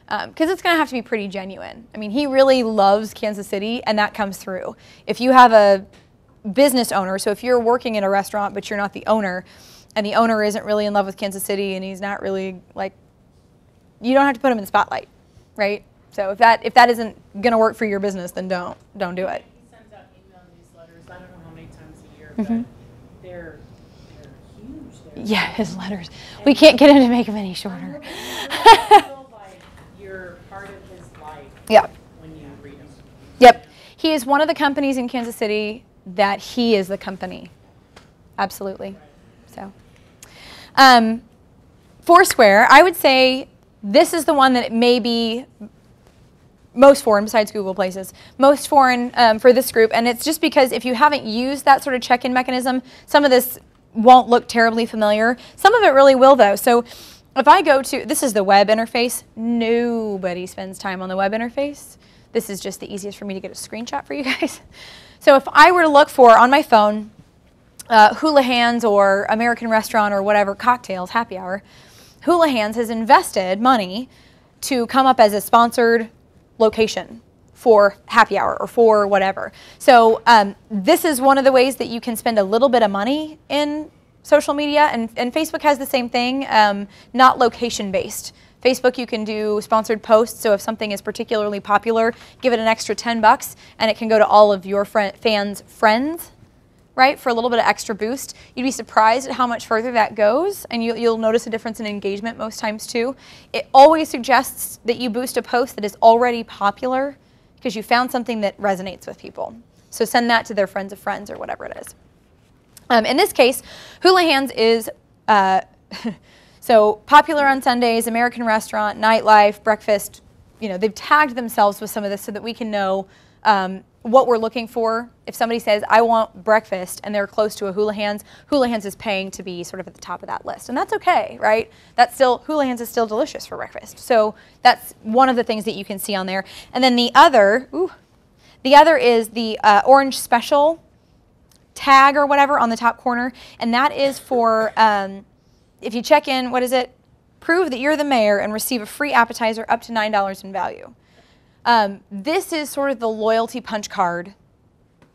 Because it's going to have to be pretty genuine. I mean, he really loves Kansas City, and that comes through. If you have a business owner, so if you're working in a restaurant but you're not the owner, and the owner isn't really in love with Kansas City and he's not really like, you don't have to put him in the spotlight, right? So if that isn't going to work for your business, then don't do it. He sends out email newsletters, I don't know how many times a year, but they're huge. They're Yeah, his letters. We can't get him to make them any shorter. I feel like you're part of his life Yep. when you read them. Yep. He is one of the companies in Kansas City that he is the company. Absolutely. So, Foursquare, I would say this is the one that may be most foreign, besides Google Places, most foreign for this group. And it's just because if you haven't used that sort of check-in mechanism, some of this won't look terribly familiar. Some of it really will, though. So if I go to, this is the web interface. Nobody spends time on the web interface. This is just the easiest for me to get a screenshot for you guys. So if I were to look for, on my phone, Houlihan's or American Restaurant or whatever, cocktails, happy hour, Houlihan's has invested money to come up as a sponsored location for happy hour or for whatever. So this is one of the ways that you can spend a little bit of money in social media, and Facebook has the same thing, not location-based. Facebook, you can do sponsored posts, so if something is particularly popular, give it an extra $10 and it can go to all of your fans' friends, right, for a little bit of extra boost. You'd be surprised at how much further that goes, and you'll notice a difference in engagement most times too. It always suggests that you boost a post that is already popular because you found something that resonates with people. So send that to their friends of friends or whatever it is. In this case, Houlihan's is so popular on Sundays, American Restaurant, nightlife, breakfast. You know, they've tagged themselves with some of this so that we can know what we're looking for. If somebody says, I want breakfast, and they're close to a Houlihan's, Houlihan's is paying to be sort of at the top of that list. And that's okay, right? That's still, Houlihan's is still delicious for breakfast. So that's one of the things that you can see on there. And then the other is the orange special tag or whatever on the top corner. And that is for, if you check in, what is it? Prove that you're the mayor and receive a free appetizer up to $9 in value. This is sort of the loyalty punch card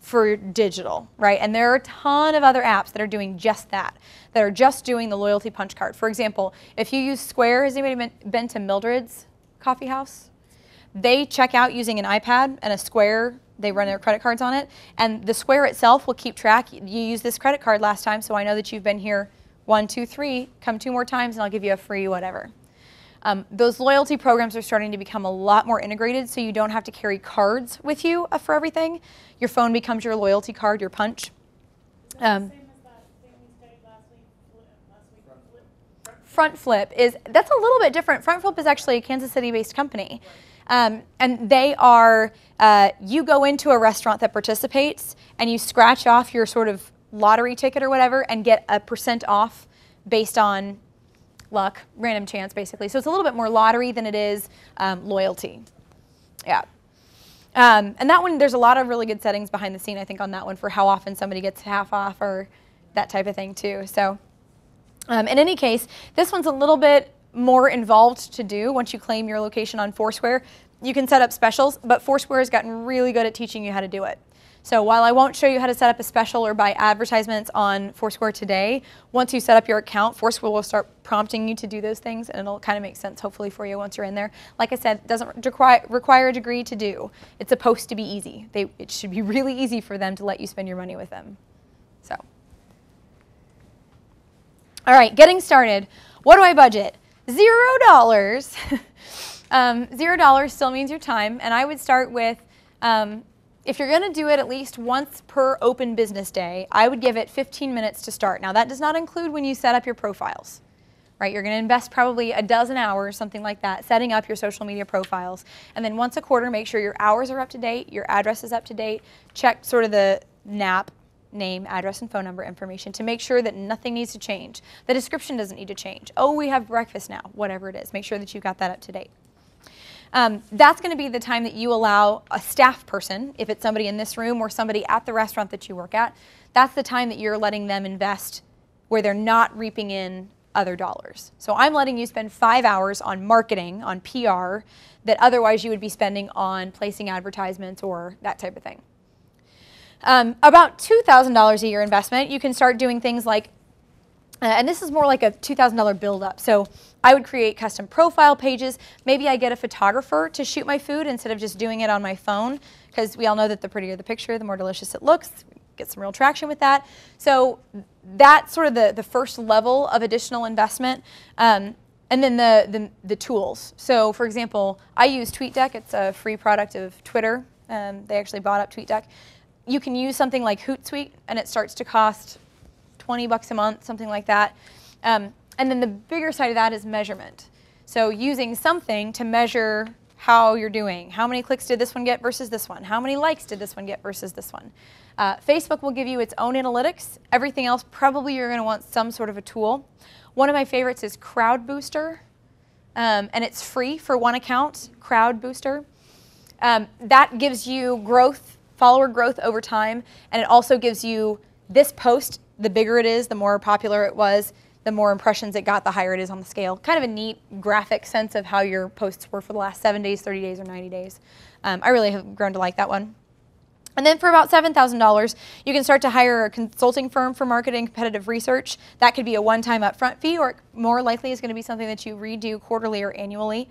for digital, right? And there are a ton of other apps that are doing just that are just doing the loyalty punch card. For example, if you use Square, has anybody been to Mildred's Coffee House? They check out using an iPad and a Square. They run their credit cards on it, and the Square itself will keep track. You used this credit card last time, so I know that you've been here 1, 2, 3. Come 2 more times, and I'll give you a free whatever. Those loyalty programs are starting to become a lot more integrated, so you don't have to carry cards with you for everything. Your phone becomes your loyalty card, your punch. Same as that thing we studied last week. Front Flip that's a little bit different. Front Flip is actually a Kansas City-based company. And they are, you go into a restaurant that participates and you scratch off your sort of lottery ticket or whatever and get a % off based on luck, random chance basically. So it's a little bit more lottery than it is loyalty. Yeah. And that one, there's a lot of really good settings behind the scene, I think, on that one for how often somebody gets half off or that type of thing too. So in any case, this one's a little bit more involved to do once you claim your location on Foursquare. You can set up specials, but Foursquare has gotten really good at teaching you how to do it. So while I won't show you how to set up a special or buy advertisements on Foursquare today, once you set up your account, Foursquare will start prompting you to do those things, and it'll kind of make sense hopefully for you once you're in there. Like I said, it doesn't require a degree to do. It's supposed to be easy. It should be really easy for them to let you spend your money with them. So, all right, getting started. What do I budget? $0. $0 still means your time, and I would start with, if you're going to do it at least once per open business day, I would give it 15 minutes to start. Now that does not include when you set up your profiles, right? You're going to invest probably a dozen hours, something like that, setting up your social media profiles. And then once a quarter, make sure your hours are up to date, your address is up to date, check sort of the NAP, name, address, and phone number information to make sure that nothing needs to change. The description doesn't need to change. Oh, we have breakfast now, whatever it is. Make sure that you've got that up to date. That's going to be the time that you allow a staff person, if it's somebody in this room or somebody at the restaurant that you work at, that's the time that you're letting them invest where they're not reaping in other dollars. So I'm letting you spend 5 hours on marketing, on PR, that otherwise you would be spending on placing advertisements or that type of thing. About $2,000 a year investment, you can start doing things like, and this is more like a $2,000 build-up. So I would create custom profile pages. Maybe I get a photographer to shoot my food instead of just doing it on my phone, because we all know that the prettier the picture, the more delicious it looks. Get some real traction with that. So that's sort of the first level of additional investment. And then the tools. So for example, I use TweetDeck. It's a free product of Twitter. They actually bought up TweetDeck. You can use something like Hootsuite, and it starts to cost $20 a month, something like that. And then the bigger side of that is measurement. So using something to measure how you're doing. How many clicks did this one get versus this one? How many likes did this one get versus this one? Facebook will give you its own analytics. Everything else, probably you're going to want some sort of a tool. One of my favorites is Crowd Booster, and it's free for one account, Crowd Booster. That gives you growth, follower growth over time, and it also gives you this post. The bigger it is, the more popular it was, the more impressions it got, the higher it is on the scale. Kind of a neat graphic sense of how your posts were for the last 7 days, 30 days, or 90 days. I really have grown to like that one. And then for about $7,000, you can start to hire a consulting firm for marketing competitive research. That could be a one-time upfront fee, or more likely is going to be something that you redo quarterly or annually.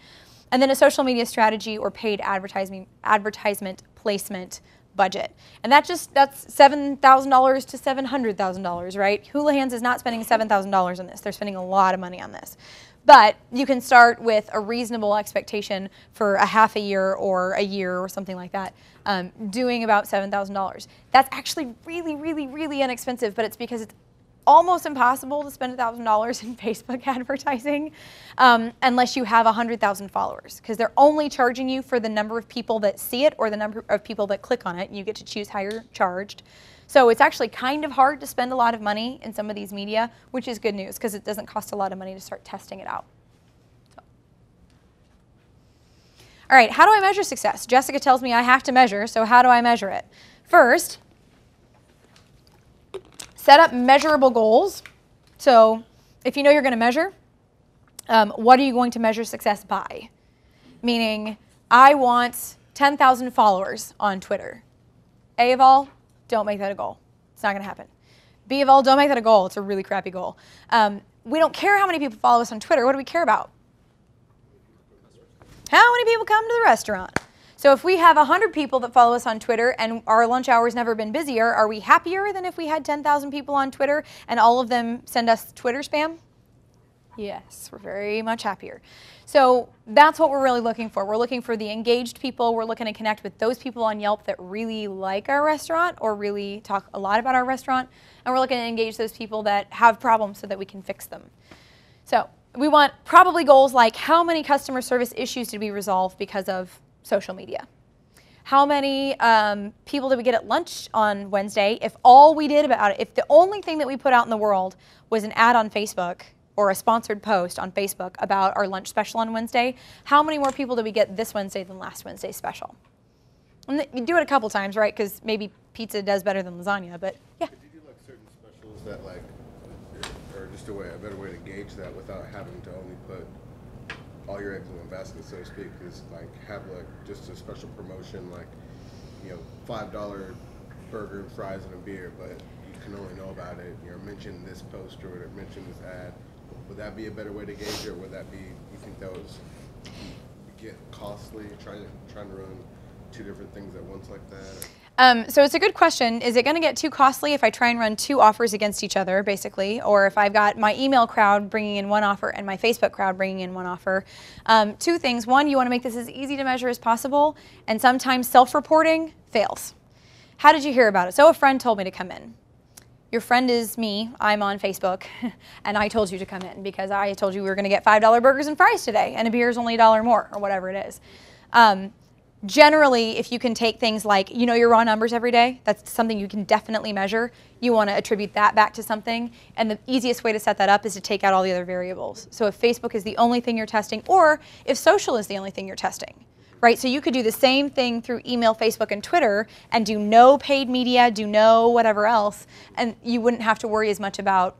And then a social media strategy or paid advertisement placement budget. And that's $7,000 to $700,000, right? Houlihan's is not spending $7,000 on this. They're spending a lot of money on this. But you can start with a reasonable expectation for a half a year or a year or something like that, doing about $7,000. That's actually really, really, really inexpensive, but it's because it's almost impossible to spend $1,000 in Facebook advertising unless you have 100,000 followers, because they're only charging you for the number of people that see it or the number of people that click on it, and you get to choose how you're charged. So it's actually kind of hard to spend a lot of money in some of these media, which is good news because it doesn't cost a lot of money to start testing it out. So. All right, how do I measure success? Jessica tells me I have to measure, so how do I measure it? First, set up measurable goals. So if you know you're going to measure, what are you going to measure success by? Meaning, I want 10,000 followers on Twitter. A of all, don't make that a goal. It's not going to happen. B of all, don't make that a goal. It's a really crappy goal. We don't care how many people follow us on Twitter. What do we care about? How many people come to the restaurant? So if we have 100 people that follow us on Twitter and our lunch hour's never been busier, are we happier than if we had 10,000 people on Twitter and all of them send us Twitter spam? Yes, we're very much happier. So that's what we're really looking for. We're looking for the engaged people. We're looking to connect with those people on Yelp that really like our restaurant or really talk a lot about our restaurant. And we're looking to engage those people that have problems so that we can fix them. So we want probably goals like how many customer service issues did we resolve because of social media? How many people did we get at lunch on Wednesday? If all we did about it, if the only thing that we put out in the world was an ad on Facebook or a sponsored post on Facebook about our lunch special on Wednesday, how many more people did we get this Wednesday than last Wednesday's special? And you do it a couple times, right? Because maybe pizza does better than lasagna, but yeah. Did you do like certain specials that like, or just a better way to gauge that without having to only put all your eggs in one basket, so to speak, is like have like just a special promotion, like, you know, $5 burger and fries and a beer, but you can only know about it, you know, mention this post or mention this ad. Would that be a better way to gauge it, or would that be, you think that was get costly trying to run two different things at once like that? So it's a good question. Is it going to get too costly if I try and run two offers against each other, basically, or if I've got my email crowd bringing in one offer and my Facebook crowd bringing in one offer? Two things. One, you want to make this as easy to measure as possible, and sometimes self-reporting fails. How did you hear about it? So a friend told me to come in. Your friend is me. I'm on Facebook, and I told you to come in because I told you we were going to get $5 burgers and fries today, and a beer is only $1 more, or whatever it is. Generally, if you can take things like, you know, your raw numbers every day, that's something you can definitely measure. You want to attribute that back to something, and the easiest way to set that up is to take out all the other variables. So if Facebook is the only thing you're testing, or if social is the only thing you're testing, right? So you could do the same thing through email, Facebook, and Twitter, and do no paid media, do no whatever else, and you wouldn't have to worry as much about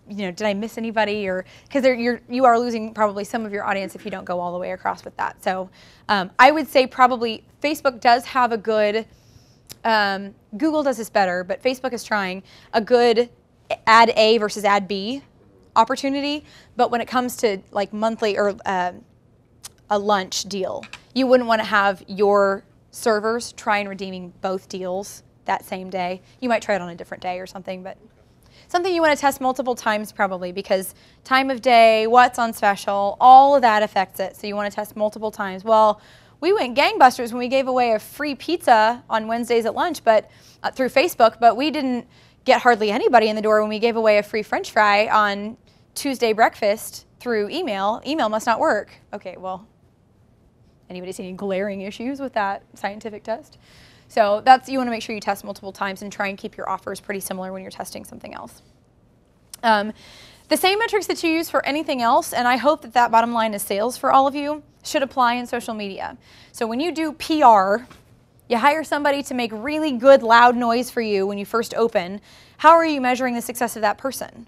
you know, did I miss anybody? Or because you are losing probably some of your audience if you don't go all the way across with that. So I would say probably Facebook does have a good, Google does this better, but Facebook is trying a good ad A versus ad B opportunity. But when it comes to like monthly or a lunch deal, you wouldn't want to have your servers try and redeeming both deals that same day. You might try it on a different day or something, but something you want to test multiple times probably, because time of day, what's on special, all of that affects it. So you want to test multiple times. Well, we went gangbusters when we gave away a free pizza on Wednesdays at lunch, but through Facebook, but we didn't get hardly anybody in the door when we gave away a free French fry on Tuesday breakfast through email. Email must not work. Okay, well, anybody see any glaring issues with that scientific test? So that's, you want to make sure you test multiple times and try and keep your offers pretty similar when you're testing something else. The same metrics that you use for anything else, and I hope that that bottom line is sales for all of you, should apply in social media. So when you do PR, you hire somebody to make really good loud noise for you when you first open. How are you measuring the success of that person?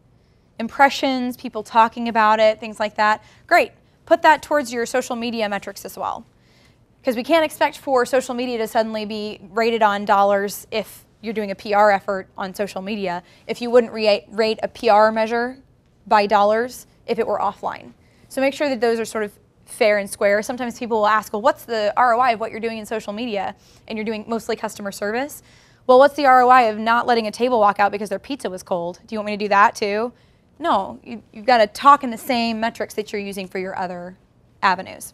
Impressions, people talking about it, things like that. Great. Put that towards your social media metrics as well. Because we can't expect for social media to suddenly be rated on dollars if you're doing a PR effort on social media, if you wouldn't rate a PR measure by dollars if it were offline. So make sure that those are sort of fair and square. Sometimes people will ask, well, what's the ROI of what you're doing in social media? And you're doing mostly customer service. Well, what's the ROI of not letting a table walk out because their pizza was cold? Do you want me to do that too? No, you've got to talk in the same metrics that you're using for your other avenues.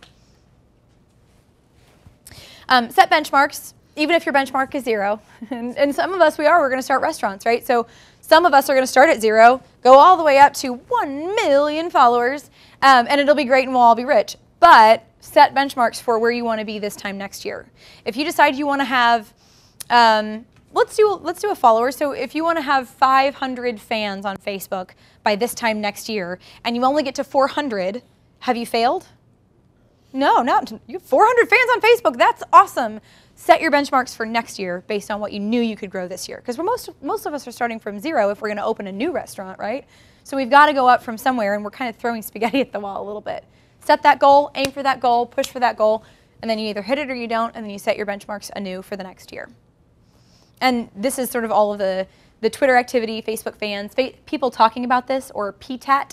Set benchmarks, even if your benchmark is 0. And some of us, we're going to start restaurants, right? So some of us are going to start at 0, go all the way up to 1 million followers, and it'll be great and we'll all be rich. But set benchmarks for where you want to be this time next year. If you decide you want to have, let's do a follower. So if you want to have 500 fans on Facebook by this time next year, and you only get to 400, have you failed? No, not you have 400 fans on Facebook. That's awesome. Set your benchmarks for next year based on what you knew you could grow this year. Because most of us are starting from 0 if we're going to open a new restaurant, right? So we've got to go up from somewhere, and we're kind of throwing spaghetti at the wall a little bit. Set that goal, aim for that goal, push for that goal, and then you either hit it or you don't, and then you set your benchmarks anew for the next year. And this is sort of all of the Twitter activity, Facebook fans, people talking about this, or PTAT.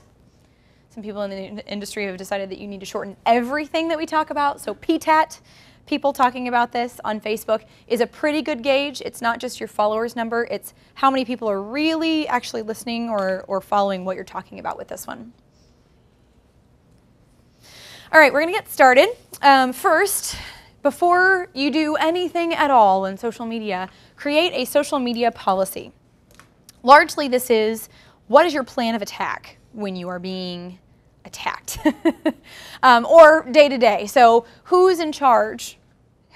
Some people in the industry have decided that you need to shorten everything that we talk about. So PTAT, people talking about this on Facebook, is a pretty good gauge. It's not just your followers number, it's how many people are really actually listening or following what you're talking about with this one. All right, we're gonna get started. First, before you do anything at all in social media, create a social media policy. Largely this is, what is your plan of attack when you are being attacked? Or day to day. So who's in charge?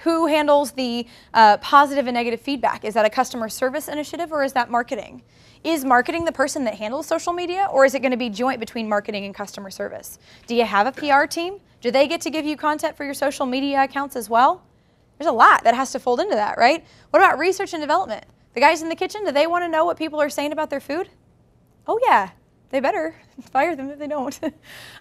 Who handles the positive and negative feedback? Is that a customer service initiative or is that marketing? Is marketing the person that handles social media, or is it going to be joint between marketing and customer service? Do you have a PR team? Do they get to give you content for your social media accounts as well? There's a lot that has to fold into that, right? What about research and development? The guys in the kitchen, do they want to know what people are saying about their food? Oh yeah, they better. Fire them if they don't.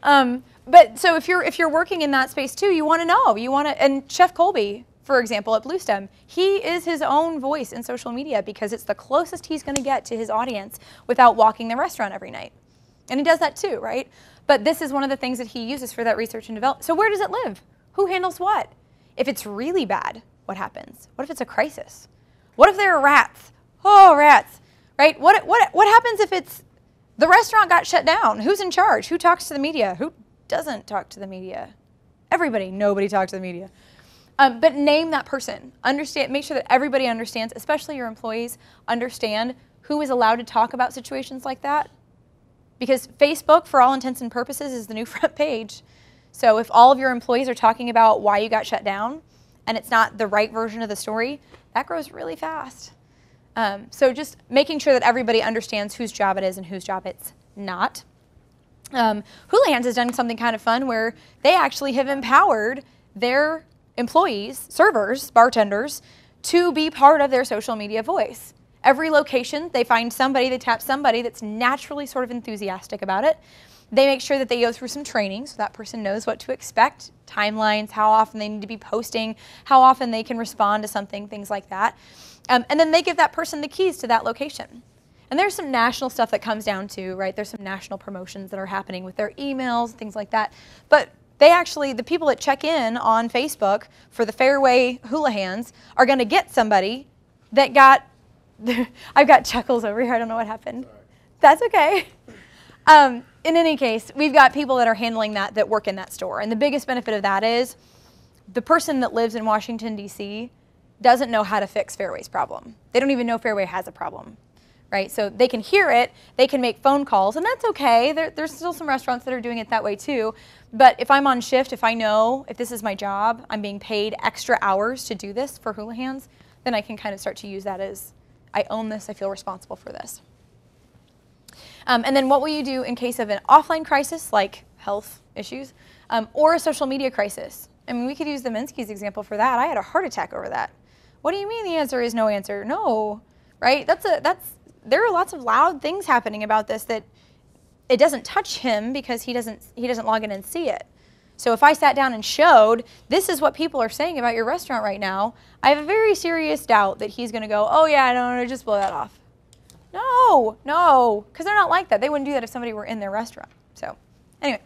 But so if you're working in that space too, you want to know. You want to, and Chef Colby, for example, at Bluestem, he is his own voice in social media because it's the closest he's going to get to his audience without walking the restaurant every night. And he does that too, right? But this is one of the things that he uses for that research and development. So where does it live? Who handles what? If it's really bad, what happens? What if it's a crisis? What if there are rats? Oh, rats, right? What happens if it's the restaurant got shut down? Who's in charge? Who talks to the media? Who doesn't talk to the media? Everybody. Nobody talks to the media. But name that person. Understand. Make sure that everybody understands, especially your employees, understand who is allowed to talk about situations like that. Because Facebook, for all intents and purposes, is the new front page. So if all of your employees are talking about why you got shut down and it's not the right version of the story, that grows really fast. So just making sure that everybody understands whose job it is and whose job it's not. Houlihan's has done something kind of fun where they actually have empowered their employees, servers, bartenders, to be part of their social media voice. Every location, they find somebody, they tap somebody that's naturally sort of enthusiastic about it. They make sure that they go through some training so that person knows what to expect, timelines, how often they need to be posting, how often they can respond to something, things like that. And then they give that person the keys to that location. And there's some national stuff that comes down to, right? There's some national promotions that are happening with their emails, things like that. But they actually, the people that check in on Facebook for the Fairway Houlihan's are going to get somebody that got, I've got chuckles over here, I don't know what happened. Sorry. That's okay. In any case, we've got people that are handling that work in that store. And the biggest benefit of that is the person that lives in Washington, D.C. doesn't know how to fix Fairway's problem. They don't even know Fairway has a problem, right? So they can hear it, they can make phone calls, and that's okay. There's still some restaurants that are doing it that way too. But if I'm on shift, if I know if this is my job, I'm being paid extra hours to do this for Houlihan's, then I can kind of start to use that as, I own this, I feel responsible for this. And then what will you do in case of an offline crisis, like health issues, or a social media crisis? I mean, we could use the Minsky's example for that. I had a heart attack over that. What do you mean the answer is no answer? No, right? There are lots of loud things happening about this that it doesn't touch him because he doesn't log in and see it. So if I sat down and showed, this is what people are saying about your restaurant right now, I have a very serious doubt that he's going to go, oh yeah, no, just blow that off. No, because they're not like that. They wouldn't do that if somebody were in their restaurant. So anyway.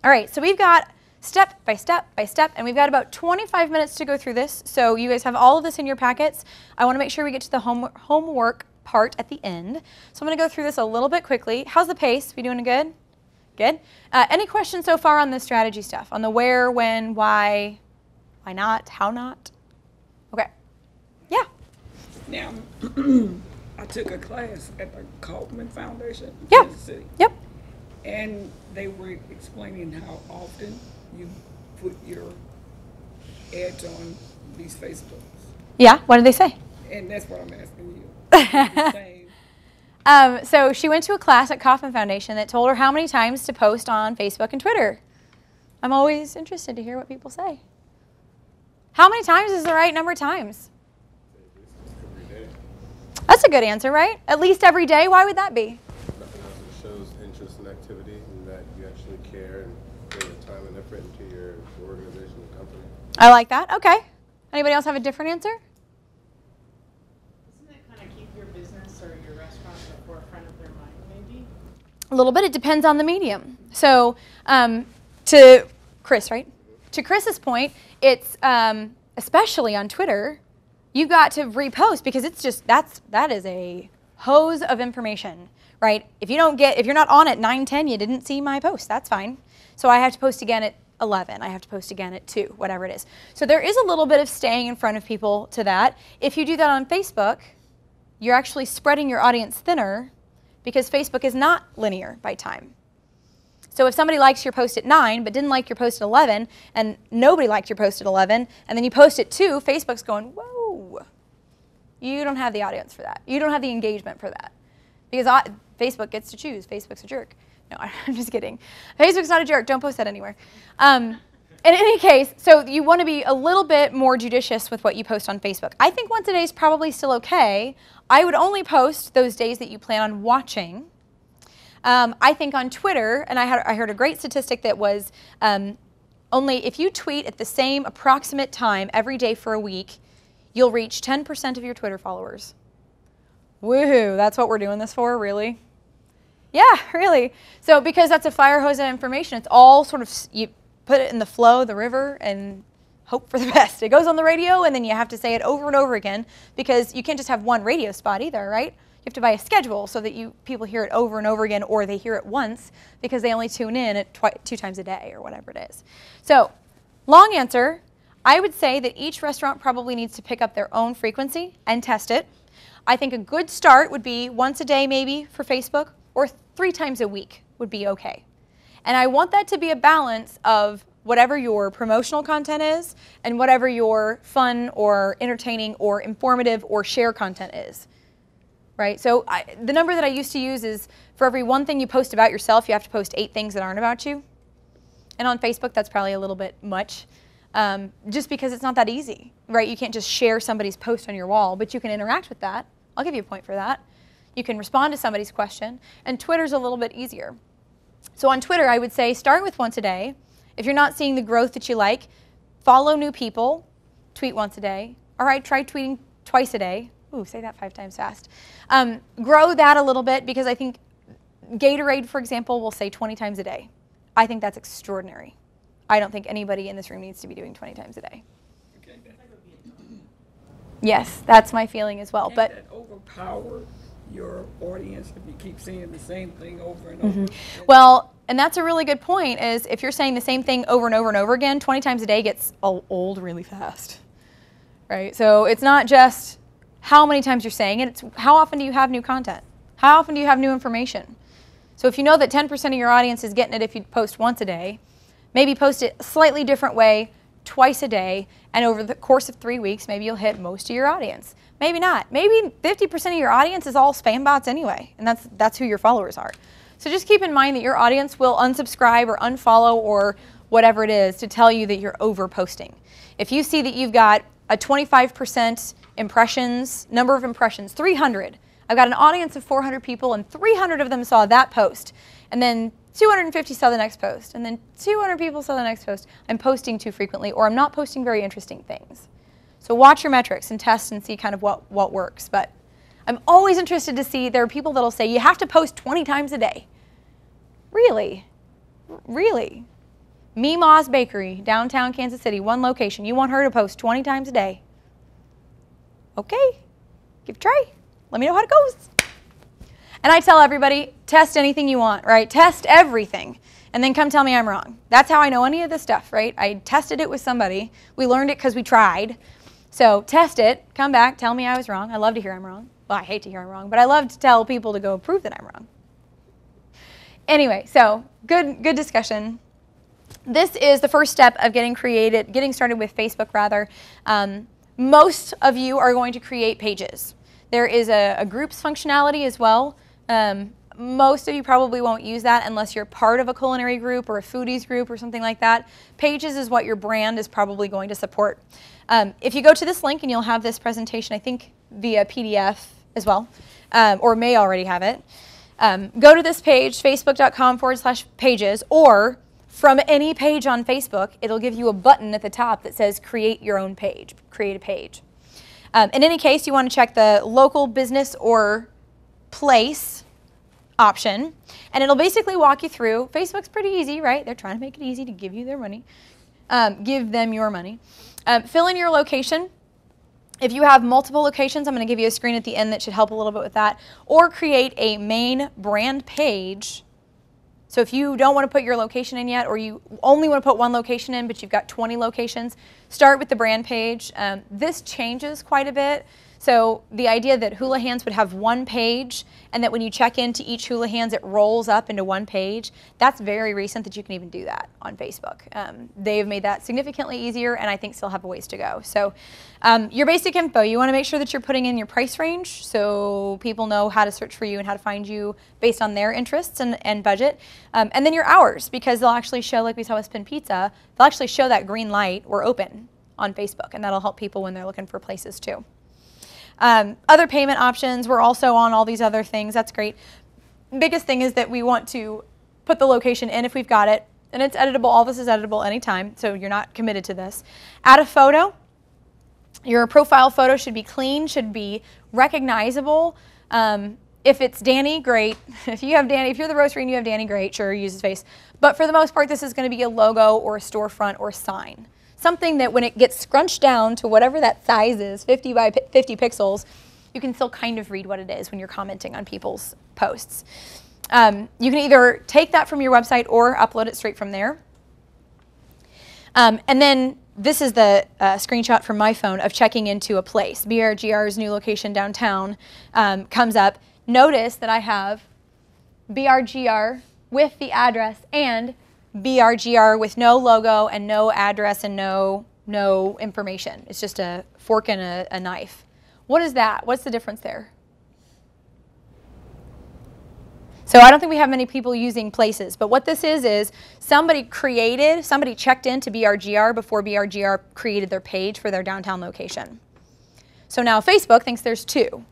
All right, so we've got step by step by step, and we've got about 25 minutes to go through this. So you guys have all of this in your packets. I want to make sure we get to the homework part at the end. So I'm going to go through this a little bit quickly. How's the pace? We doing good? Good. Any questions so far on the strategy stuff? On the where, when, why not, how not? Okay. Yeah. Now, I took a class at the Kaufman Foundation in Yeah. Kansas City. Yep. And they were explaining how often you put your ads on these Facebooks. Yeah, what did they say? And that's what I'm asking you. The same. So she went to a class at Kaufman Foundation that told her how many times to post on Facebook and Twitter. I'm always interested to hear what people say. How many times is the right number of times? Every day. That's a good answer, right? At least every day. Why would that be? Nothing else that shows interest and activity and that you actually care and put the time and effort into your organization and company. I like that. Okay. Anybody else have a different answer? Doesn't it kind of keep your business or your restaurant at the forefront of their mind, maybe? A little bit. It depends on the medium. So to Chris, right? To Chris's point, it's especially on Twitter, you've got to repost because it's just that is a hose of information, right? If you're not on at 9:10, you didn't see my post. That's fine. So I have to post again at 11. I have to post again at 2, whatever it is. So there is a little bit of staying in front of people to that. If you do that on Facebook, you're actually spreading your audience thinner because Facebook is not linear by time. So if somebody likes your post at 9 but didn't like your post at 11 and nobody liked your post at 11 and then you post at 2, Facebook's going, whoa, you don't have the audience for that. You don't have the engagement for that. Because Facebook gets to choose. Facebook's a jerk. No, I'm just kidding. Facebook's not a jerk. Don't post that anywhere. In any case, so you want to be a little bit more judicious with what you post on Facebook. I think once a day is probably still okay. I would only post those days that you plan on watching. I think on Twitter, and I heard a great statistic that was only if you tweet at the same approximate time every day for a week, you'll reach 10% of your Twitter followers. Woohoo, that's what we're doing this for, really? Yeah, really. So because that's a fire hose of information, it's all sort of, you put it in the flow, the river, and hope for the best. It goes on the radio, and then you have to say it over and over again because you can't just have one radio spot either, right? You have to buy a schedule so that people hear it over and over again, or they hear it once because they only tune in at 2 times a day or whatever it is. So, long answer, I would say that each restaurant probably needs to pick up their own frequency and test it. I think a good start would be once a day maybe for Facebook, or 3 times a week would be okay. And I want that to be a balance of whatever your promotional content is and whatever your fun or entertaining or informative or share content is. Right? So the number that I used to use is for every 1 thing you post about yourself, you have to post 8 things that aren't about you. And on Facebook, that's probably a little bit much, just because it's not that easy. Right? You can't just share somebody's post on your wall, but you can interact with that. I'll give you a point for that. You can respond to somebody's question, and Twitter's a little bit easier. So on Twitter, I would say start with once a day. If you're not seeing the growth that you like, follow new people, tweet once a day. All right, try tweeting twice a day. Ooh, say that 5 times fast. Grow that a little bit because I think Gatorade, for example, will say 20 times a day. I think that's extraordinary. I don't think anybody in this room needs to be doing 20 times a day. Okay, Yes, that's my feeling as well. Can't But that overpower your audience if you keep saying the same thing over and over? well, and that's a really good point, is if you're saying the same thing over and over and over again, 20 times a day gets old really fast, right? So it's not just how many times you're saying it, it's how often do you have new content? How often do you have new information? So if you know that 10% of your audience is getting it if you post once a day, maybe post it a slightly different way twice a day, and over the course of 3 weeks, maybe you'll hit most of your audience. Maybe not. Maybe 50% of your audience is all spam bots anyway, and that's who your followers are. So just keep in mind that your audience will unsubscribe or unfollow or whatever it is to tell you that you're over posting. If you see that you've got a 25% impressions, number of impressions, 300. I've got an audience of 400 people and 300 of them saw that post. And then 250 saw the next post. And then 200 people saw the next post. I'm posting too frequently, or I'm not posting very interesting things. So watch your metrics and test and see kind of what works. But I'm always interested to see, there are people that'll say, you have to post 20 times a day. Really? Really? Meemaw's Bakery, downtown Kansas City, 1 location. You want her to post 20 times a day? Okay, give it a try. Let me know how it goes. And I tell everybody, test anything you want, right? Test everything, and then come tell me I'm wrong. That's how I know any of this stuff, right? I tested it with somebody. We learned it because we tried. So test it, come back, tell me I was wrong. I love to hear I'm wrong. Well, I hate to hear I'm wrong, but I love to tell people to go prove that I'm wrong. Anyway, so good discussion. This is the first step of getting started with Facebook rather. Most of you are going to create pages. There is a groups functionality as well. Most of you probably won't use that unless you're part of a culinary group or a foodies group or something like that. Pages is what your brand is probably going to support. If you go to this link, and you'll have this presentation, I think, via PDF as well, or may already have it. Go to this page, facebook.com/pages, or from any page on Facebook, it'll give you a button at the top that says create your own page, create a page. In any case, you want to check the local business or place option, and it'll basically walk you through. Facebook's pretty easy, right? They're trying to make it easy to give you their money. Give them your money. Fill in your location. If you have multiple locations, I'm going to give you a screen at the end that should help a little bit with that. Or create a main brand page. So if you don't want to put your location in yet, or you only want to put one location in, but you've got 20 locations, start with the brand page. This changes quite a bit. So the idea that Hula Hands would have one page, and that when you check into each Hula Hands, it rolls up into one page, that's very recent that you can even do that on Facebook. They've made that significantly easier, and I think still have a ways to go. So your basic info, you want to make sure that you're putting in your price range so people know how to search for you and how to find you based on their interests and budget. And then your hours, because they'll actually show, like we saw with Spin Pizza, they'll actually show that green light or open on Facebook, and that'll help people when they're looking for places too. Other payment options, we're also on all these other things. That's great. Biggest thing is that we want to put the location in if we've got it, and it's editable. All this is editable anytime, so you're not committed to this. Add a photo. Your profile photo should be clean, should be recognizable. If it's Danny, great. If you have Danny, if you're the roastery and you have Danny, great. Sure, use his face. But for the most part, this is going to be a logo or a storefront or a sign. Something that when it gets scrunched down to whatever that size is, 50 by 50 pixels, you can still kind of read what it is when you're commenting on people's posts. You can either take that from your website or upload it straight from there. And then this is the screenshot from my phone of checking into a place. BRGR's new location downtown comes up. Notice that I have BRGR with the address and BRGR with no logo and no address and no information. It's just a fork and a knife. What is that? What's the difference there? So I don't think we have many people using places, but what this is somebody checked into BRGR before BRGR created their page for their downtown location. So now Facebook thinks there's two,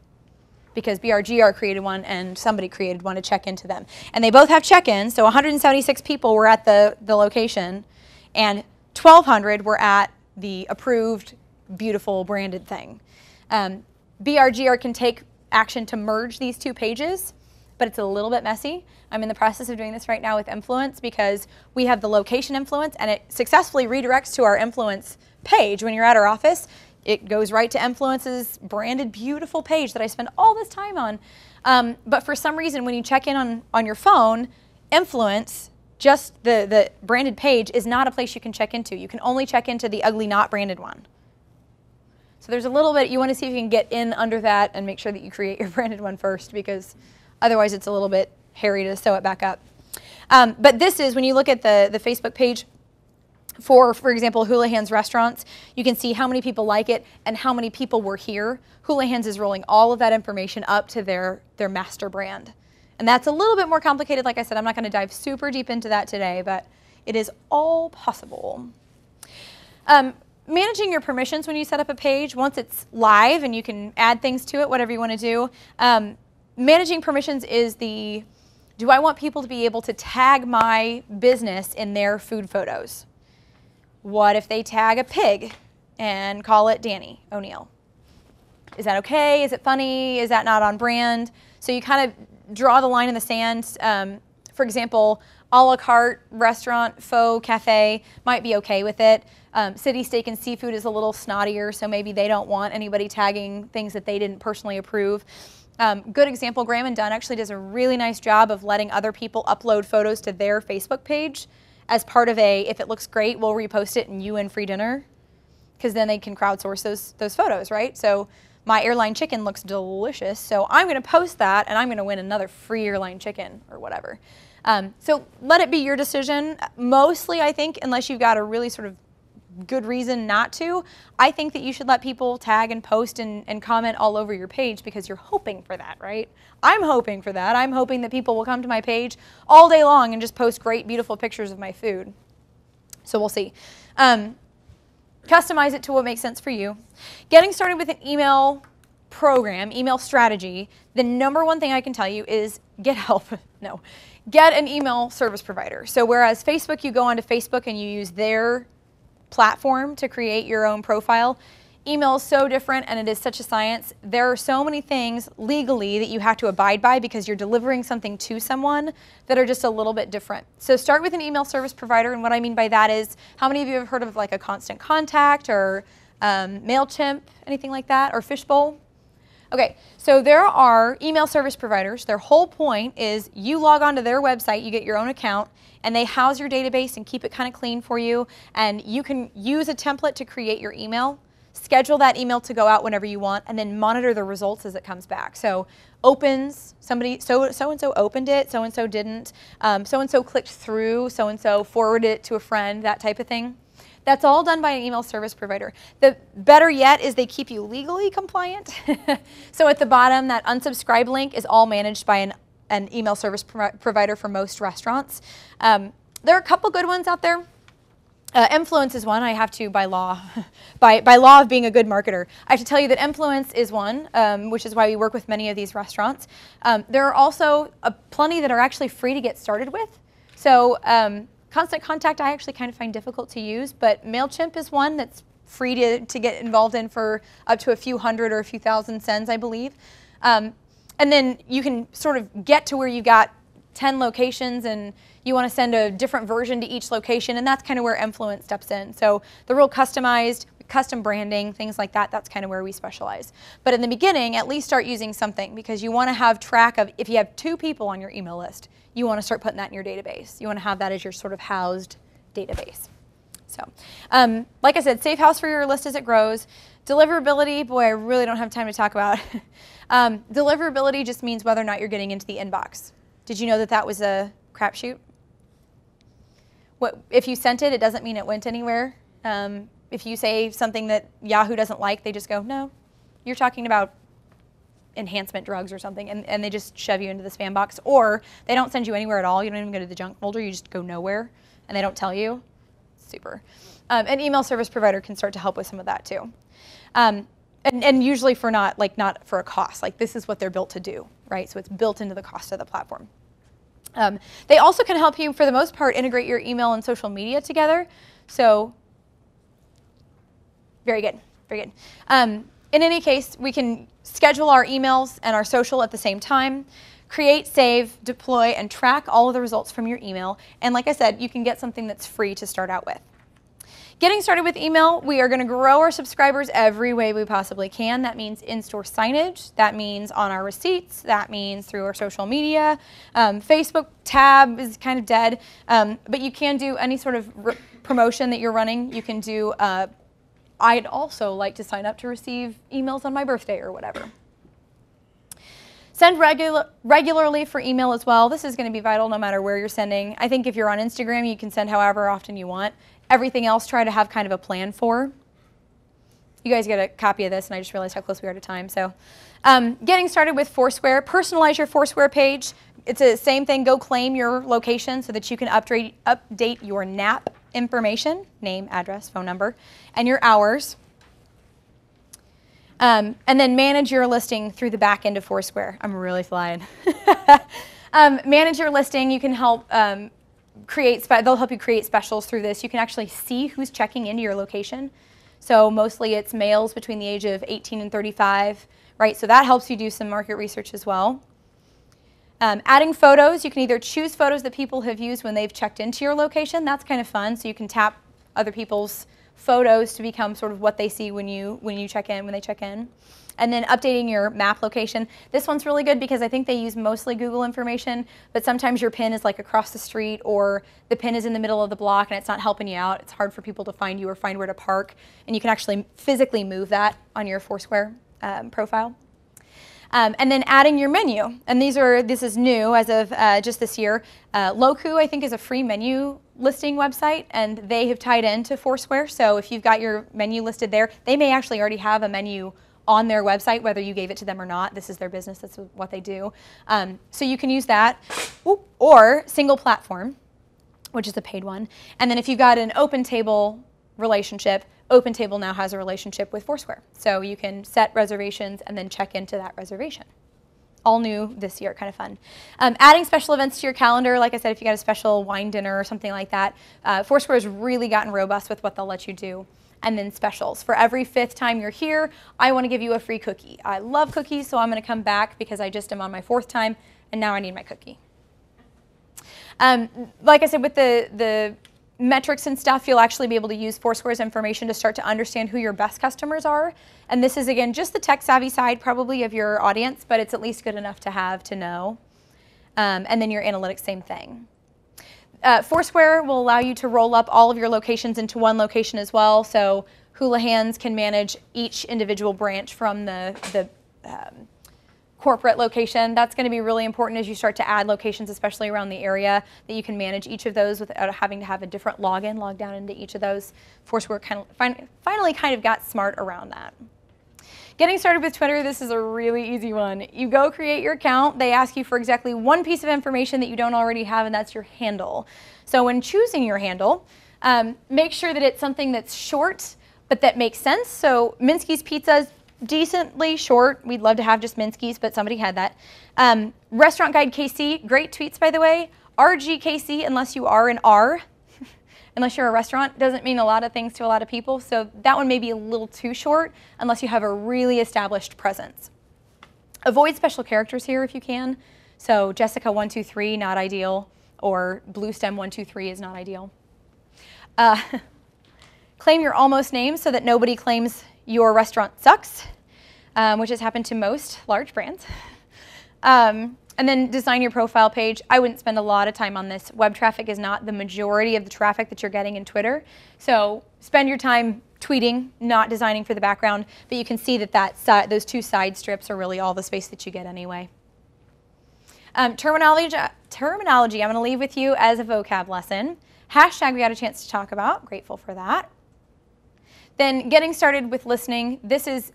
because BRGR created one and somebody created one to check into them. And they both have check-ins, so 176 people were at the location, and 1,200 were at the approved, beautiful, branded thing. BRGR can take action to merge these two pages, but it's a little bit messy. I'm in the process of doing this right now with Emfluence, because we have the location Emfluence, and it successfully redirects to our Emfluence page when you're at our office. It goes right to Emfluence's branded, beautiful page that I spend all this time on. But for some reason, when you check in on your phone, Emfluence, just the branded page, is not a place you can check into. You can only check into the ugly, not branded one. So there's a little bit, you want to see if you can get in under that and make sure that you create your branded one first, because otherwise it's a little bit hairy to sew it back up. But this is, when you look at the Facebook page, for example, Hula Hands restaurants, you can see how many people like it and how many people were here. Hula Hands is rolling all of that information up to their master brand. And that's a little bit more complicated. Like I said, I'm not going to dive super deep into that today, but it is all possible. Managing your permissions when you set up a page, once it's live and you can add things to it, whatever you want to do. Managing permissions is do I want people to be able to tag my business in their food photos? What if they tag a pig and call it Danny O'Neill? Is that okay? Is it funny? Is that not on brand? So you kind of draw the line in the sand. For example, a la carte restaurant, faux cafe might be okay with it. City Steak and Seafood is a little snottier, so maybe they don't want anybody tagging things that they didn't personally approve. Good example, Graham and Dunn actually does a really nice job of letting other people upload photos to their Facebook page as part of if it looks great, we'll repost it and you win free dinner, because then they can crowdsource those photos, right? So my airline chicken looks delicious, so I'm going to post that and I'm going to win another free airline chicken or whatever. So let it be your decision. Mostly, I think, unless you've got a really sort of good reason not to, I think that you should let people tag and post and comment all over your page, because you're hoping for that, right? I'm hoping for that. I'm hoping that people will come to my page all day long and just post great, beautiful pictures of my food. So we'll see. Customize it to what makes sense for you. Getting started with an email program, email strategy, the number one thing I can tell you is get help. No, get an email service provider. So whereas Facebook, you go onto Facebook and you use their platform to create your own profile, email is so different and it is such a science. There are so many things legally that you have to abide by because you're delivering something to someone that are just a little bit different. So start with an email service provider, and what I mean by that is, how many of you have heard of like a Constant Contact or MailChimp, anything like that, or Fishbowl? Okay, so there are email service providers. Their whole point is you log onto their website, you get your own account, and they house your database and keep it kind of clean for you, and you can use a template to create your email. Schedule that email to go out whenever you want, and then monitor the results as it comes back. So opens, somebody, so-and-so opened it, so-and-so didn't, so-and-so clicked through, so-and-so forwarded it to a friend, that type of thing. That's all done by an email service provider. The better yet is they keep you legally compliant. So at the bottom, that unsubscribe link is all managed by an email service provider for most restaurants. There are a couple good ones out there. Emfluence is one. I have to, by law, by law of being a good marketer, I have to tell you that Emfluence is one, which is why we work with many of these restaurants. There are also plenty that are actually free to get started with. So Constant Contact I actually kind of find difficult to use, but MailChimp is one that's free to get involved in for up to a few hundred or a few thousand sends, I believe. And then you can sort of get to where you've got 10 locations and you want to send a different version to each location, and that's kind of where Emfluence steps in. So the real customized, custom branding, things like that, that's kind of where we specialize. But in the beginning, at least start using something, because you want to have track of, if you have 2 people on your email list, you want to start putting that in your database. You want to have that as your sort of housed database. So, like I said, safe house for your list as it grows. Deliverability, boy, I really don't have time to talk about. Deliverability just means whether or not you're getting into the inbox. Did you know that that was a crapshoot? If you sent it, it doesn't mean it went anywhere. If you say something that Yahoo doesn't like, they just go, no, you're talking about enhancement drugs or something, and they just shove you into the spam box. Or they don't send you anywhere at all. You don't even go to the junk folder. You just go nowhere, and they don't tell you. Super. An email service provider can start to help with some of that too. And usually for not for a cost. Like, this is what they're built to do, right? So it's built into the cost of the platform. They also can help you, for the most part, integrate your email and social media together. So, very good, very good. In any case, we can schedule our emails and our social at the same time, create, save, deploy, and track all of the results from your email. And like I said, you can get something that's free to start out with. Getting started with email, we are going to grow our subscribers every way we possibly can. That means in-store signage. That means on our receipts. That means through our social media. Facebook tab is kind of dead, but you can do any sort of promotion that you're running. You can do, I'd also like to sign up to receive emails on my birthday or whatever. Send regularly for email as well. This is going to be vital no matter where you're sending. I think if you're on Instagram, you can send however often you want. Everything else, try to have kind of a plan for. You guys get a copy of this, and I just realized how close we are to time. So getting started with Foursquare. Personalize your Foursquare page. It's the same thing. Go claim your location so that you can update your NAP information, name, address, phone number, and your hours. And then manage your listing through the back end of Foursquare. I'm really flying. Manage your listing. You can help they'll help you create specials through this. You can actually see who's checking into your location. So mostly it's males between the age of 18 and 35, right? So that helps you do some market research as well. Adding photos, you can either choose photos that people have used when they've checked into your location. That's kind of fun. So you can tap other people's photos to become sort of what they see when they check in. And then updating your map location. This one's really good because I think they use mostly Google information, but sometimes your pin is like across the street, or the pin is in the middle of the block and it's not helping you out. It's hard for people to find you or find where to park, and you can actually physically move that on your Foursquare profile. And then adding your menu. And this is new as of just this year. Loku, I think, is a free menu listing website, and they have tied into Foursquare. So if you've got your menu listed there, they may actually already have a menu on their website, whether you gave it to them or not. This is their business. That's what they do. So you can use that. Or single platform, which is a paid one. And then if you've got an OpenTable relationship, OpenTable now has a relationship with Foursquare. So you can set reservations and then check into that reservation. All new this year, kind of fun. Adding special events to your calendar. Like I said, if you got a special wine dinner or something like that, Foursquare has really gotten robust with what they'll let you do. and then specials. For every 5th time you're here, I want to give you a free cookie. I love cookies, so I'm going to come back because I just am on my 4th time, and now I need my cookie. Like I said, with the metrics and stuff, you'll actually be able to use Foursquare's information to start to understand who your best customers are. And this is, again, just the tech-savvy side probably of your audience, but it's at least good enough to have to know. And then your analytics, same thing. Foursquare will allow you to roll up all of your locations into one location as well. So Houlihan's can manage each individual branch from the corporate location. That's going to be really important as you start to add locations, especially around the area, that you can manage each of those without having to have a different log down into each of those. Foursquare finally kind of got smart around that. Getting started with Twitter, this is a really easy one. You go create your account. They ask you for exactly one piece of information that you don't already have, and that's your handle. So when choosing your handle, make sure that it's something that's short, but that makes sense. So Minsky's Pizza's decently short. We'd love to have just Minsky's, but somebody had that. Restaurant Guide KC, great tweets, by the way. RGKC, unless you are an R, unless you're a restaurant, doesn't mean a lot of things to a lot of people. So that one may be a little too short unless you have a really established presence. Avoid special characters here if you can. So Jessica123, not ideal, or Bluestem123 is not ideal. Claim your almost name so that nobody claims your restaurant sucks, which has happened to most large brands. And then design your profile page. I wouldn't spend a lot of time on this. Web traffic is not the majority of the traffic that you're getting in Twitter. So spend your time tweeting, not designing for the background, but you can see that those 2 side strips are really all the space that you get anyway. Terminology I'm going to leave with you as a vocab lesson. Hashtag we got a chance to talk about. Grateful for that. Then getting started with listening. This is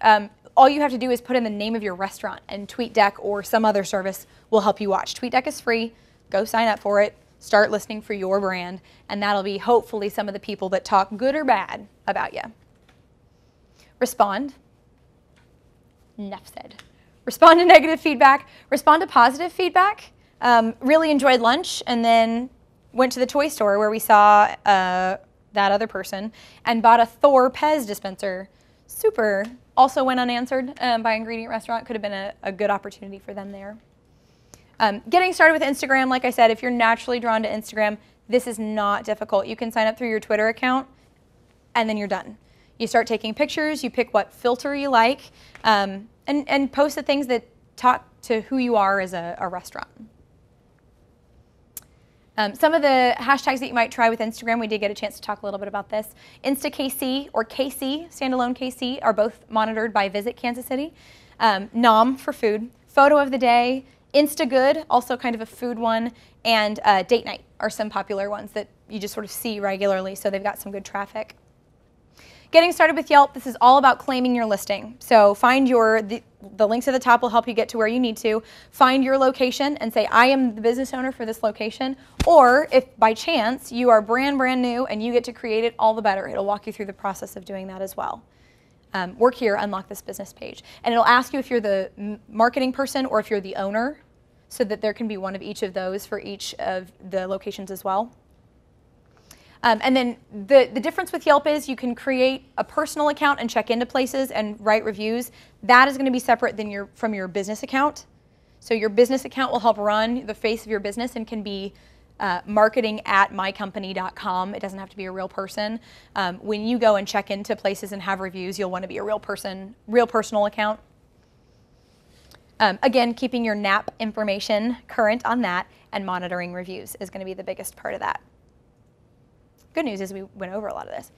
all you have to do is put in the name of your restaurant, and TweetDeck or some other service will help you watch. TweetDeck is free. Go sign up for it. Start listening for your brand, and that'll be hopefully some of the people that talk good or bad about you. Respond. Enough said. Respond to negative feedback. Respond to positive feedback. Really enjoyed lunch, and then went to the toy store where we saw that other person and bought a Thor Pez dispenser. Super. Also went unanswered by Ingredient Restaurant. Could have been a good opportunity for them there. Getting started with Instagram, like I said, if you're naturally drawn to Instagram, this is not difficult. You can sign up through your Twitter account, and then you're done. You start taking pictures, you pick what filter you like, and post the things that talk to who you are as a restaurant. Some of the hashtags that you might try with Instagram, we did get a chance to talk a little bit about this. InstaKC or KC, standalone KC, are both monitored by Visit Kansas City. Nom for food, photo of the day, Instagood, also kind of a food one, and date night are some popular ones that you just sort of see regularly, so they've got some good traffic. Getting started with Yelp, this is all about claiming your listing. So find the links at the top will help you get to where you need to. Find your location and say, I am the business owner for this location. Or if by chance you are brand new and you get to create it, all the better. It'll walk you through the process of doing that as well. Work here, unlock this business page. And it'll ask you if you're the marketing person or if you're the owner, so that there can be one of each of those for each of the locations as well. And then the difference with Yelp is you can create a personal account and check into places and write reviews. That is going to be separate than from your business account. So your business account will help run the face of your business and can be marketing@mycompany.com. It doesn't have to be a real person. When you go and check into places and have reviews, you'll want to be a real personal account. Again, keeping your NAP information current on that and monitoring reviews is going to be the biggest part of that. Good news is we went over a lot of this.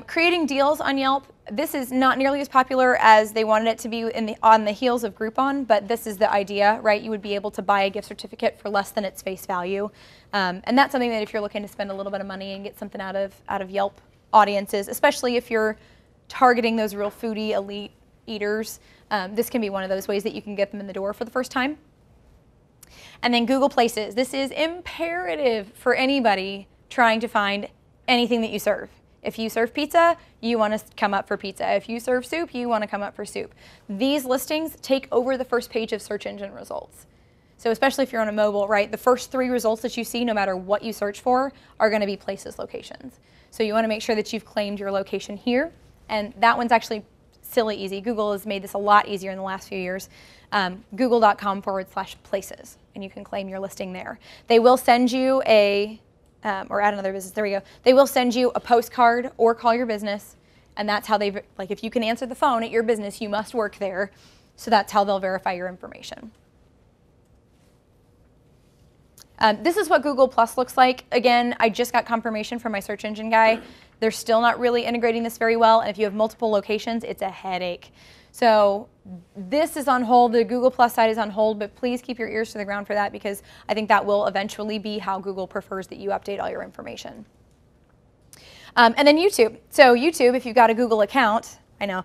Creating deals on Yelp. This is not nearly as popular as they wanted it to be on the heels of Groupon, but this is the idea, right? You would be able to buy a gift certificate for less than its face value. And that's something that if you're looking to spend a little bit of money and get something out of Yelp audiences, especially if you're targeting those real foodie elite eaters, this can be one of those ways that you can get them in the door for the first time. And then Google Places. This is imperative for anybody trying to find anything that you serve. If you serve pizza, you want to come up for pizza. If you serve soup, you want to come up for soup. These listings take over the first page of search engine results. So especially if you're on a mobile, right, the first 3 results that you see, no matter what you search for, are going to be places locations. So you want to make sure that you've claimed your location here. And that one's actually silly easy. Google has made this a lot easier in the last few years. Google.com/places, and you can claim your listing there. They will send you or add another business, there we go. They will send you a postcard or call your business, and that's how they, like if you can answer the phone at your business, you must work there. So that's how they'll verify your information. This is what Google Plus looks like. Again, I just got confirmation from my search engine guy. They're still not really integrating this very well, and if you have multiple locations, it's a headache. So this is on hold. The Google Plus side is on hold, but please keep your ears to the ground for that, because I think that will eventually be how Google prefers that you update all your information. And then YouTube. So YouTube, if you've got a Google account, I know,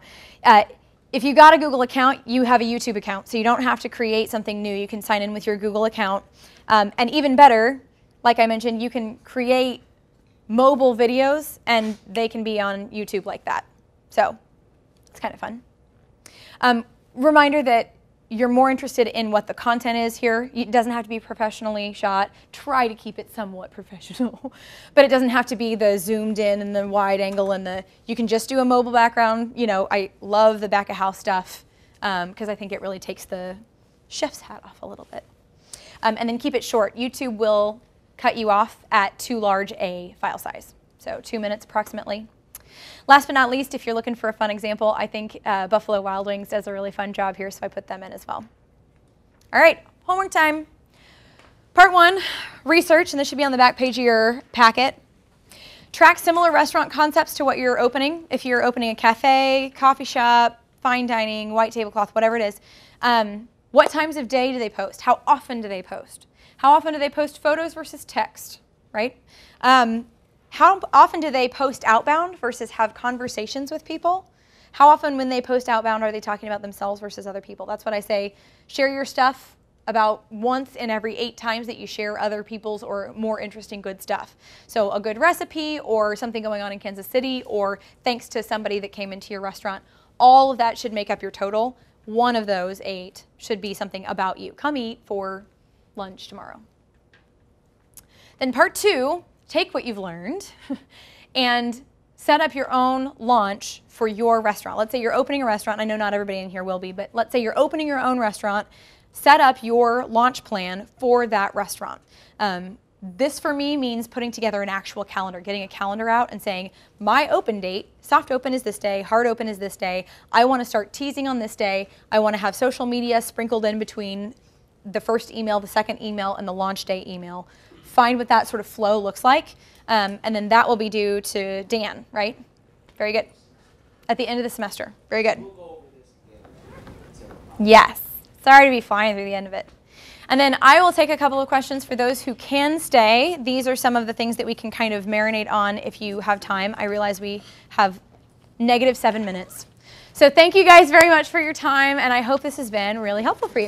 if you've got a Google account, you have a YouTube account, so you don't have to create something new. You can sign in with your Google account. And even better, like I mentioned, you can create mobile videos, and they can be on YouTube like that. So it's kind of fun. Reminder that you're more interested in what the content is here. It doesn't have to be professionally shot. Try to keep it somewhat professional, but it doesn't have to be the zoomed in and the wide angle and you can just do a mobile background. You know, I love the back of house stuff because I think it really takes the chef's hat off a little bit. And then keep it short. YouTube will cut you off at too large a file size, so 2 minutes approximately. Last but not least, if you're looking for a fun example, I think Buffalo Wild Wings does a really fun job here, so I put them in as well. All right, homework time. Part 1, research, and this should be on the back page of your packet. Track similar restaurant concepts to what you're opening. If you're opening a cafe, coffee shop, fine dining, white tablecloth, whatever it is, what times of day do they post? How often do they post? How often do they post photos versus text, right? How often do they post outbound versus have conversations with people? How often when they post outbound are they talking about themselves versus other people? That's what I say. Share your stuff about once in every 8 times that you share other people's or more interesting good stuff. So a good recipe or something going on in Kansas City or thanks to somebody that came into your restaurant, all of that should make up your total. One of those 8 should be something about you. Come eat for lunch tomorrow. Then part 2, take what you've learned and set up your own launch for your restaurant. Let's say you're opening a restaurant. I know not everybody in here will be, but let's say you're opening your own restaurant. Set up your launch plan for that restaurant. This for me means putting together an actual calendar, getting a calendar out and saying, my open date, soft open is this day, hard open is this day. I want to start teasing on this day. I want to have social media sprinkled in between the first email, the second email, and the launch day email. Find what that sort of flow looks like, and then that will be due to Dan, right? Very good. At the end of the semester. Very good. We'll go over this again. Yes. Sorry to be flying through the end of it. And then I will take a couple of questions for those who can stay. These are some of the things that we can kind of marinate on if you have time. I realize we have -7 minutes. So thank you guys very much for your time, and I hope this has been really helpful for you.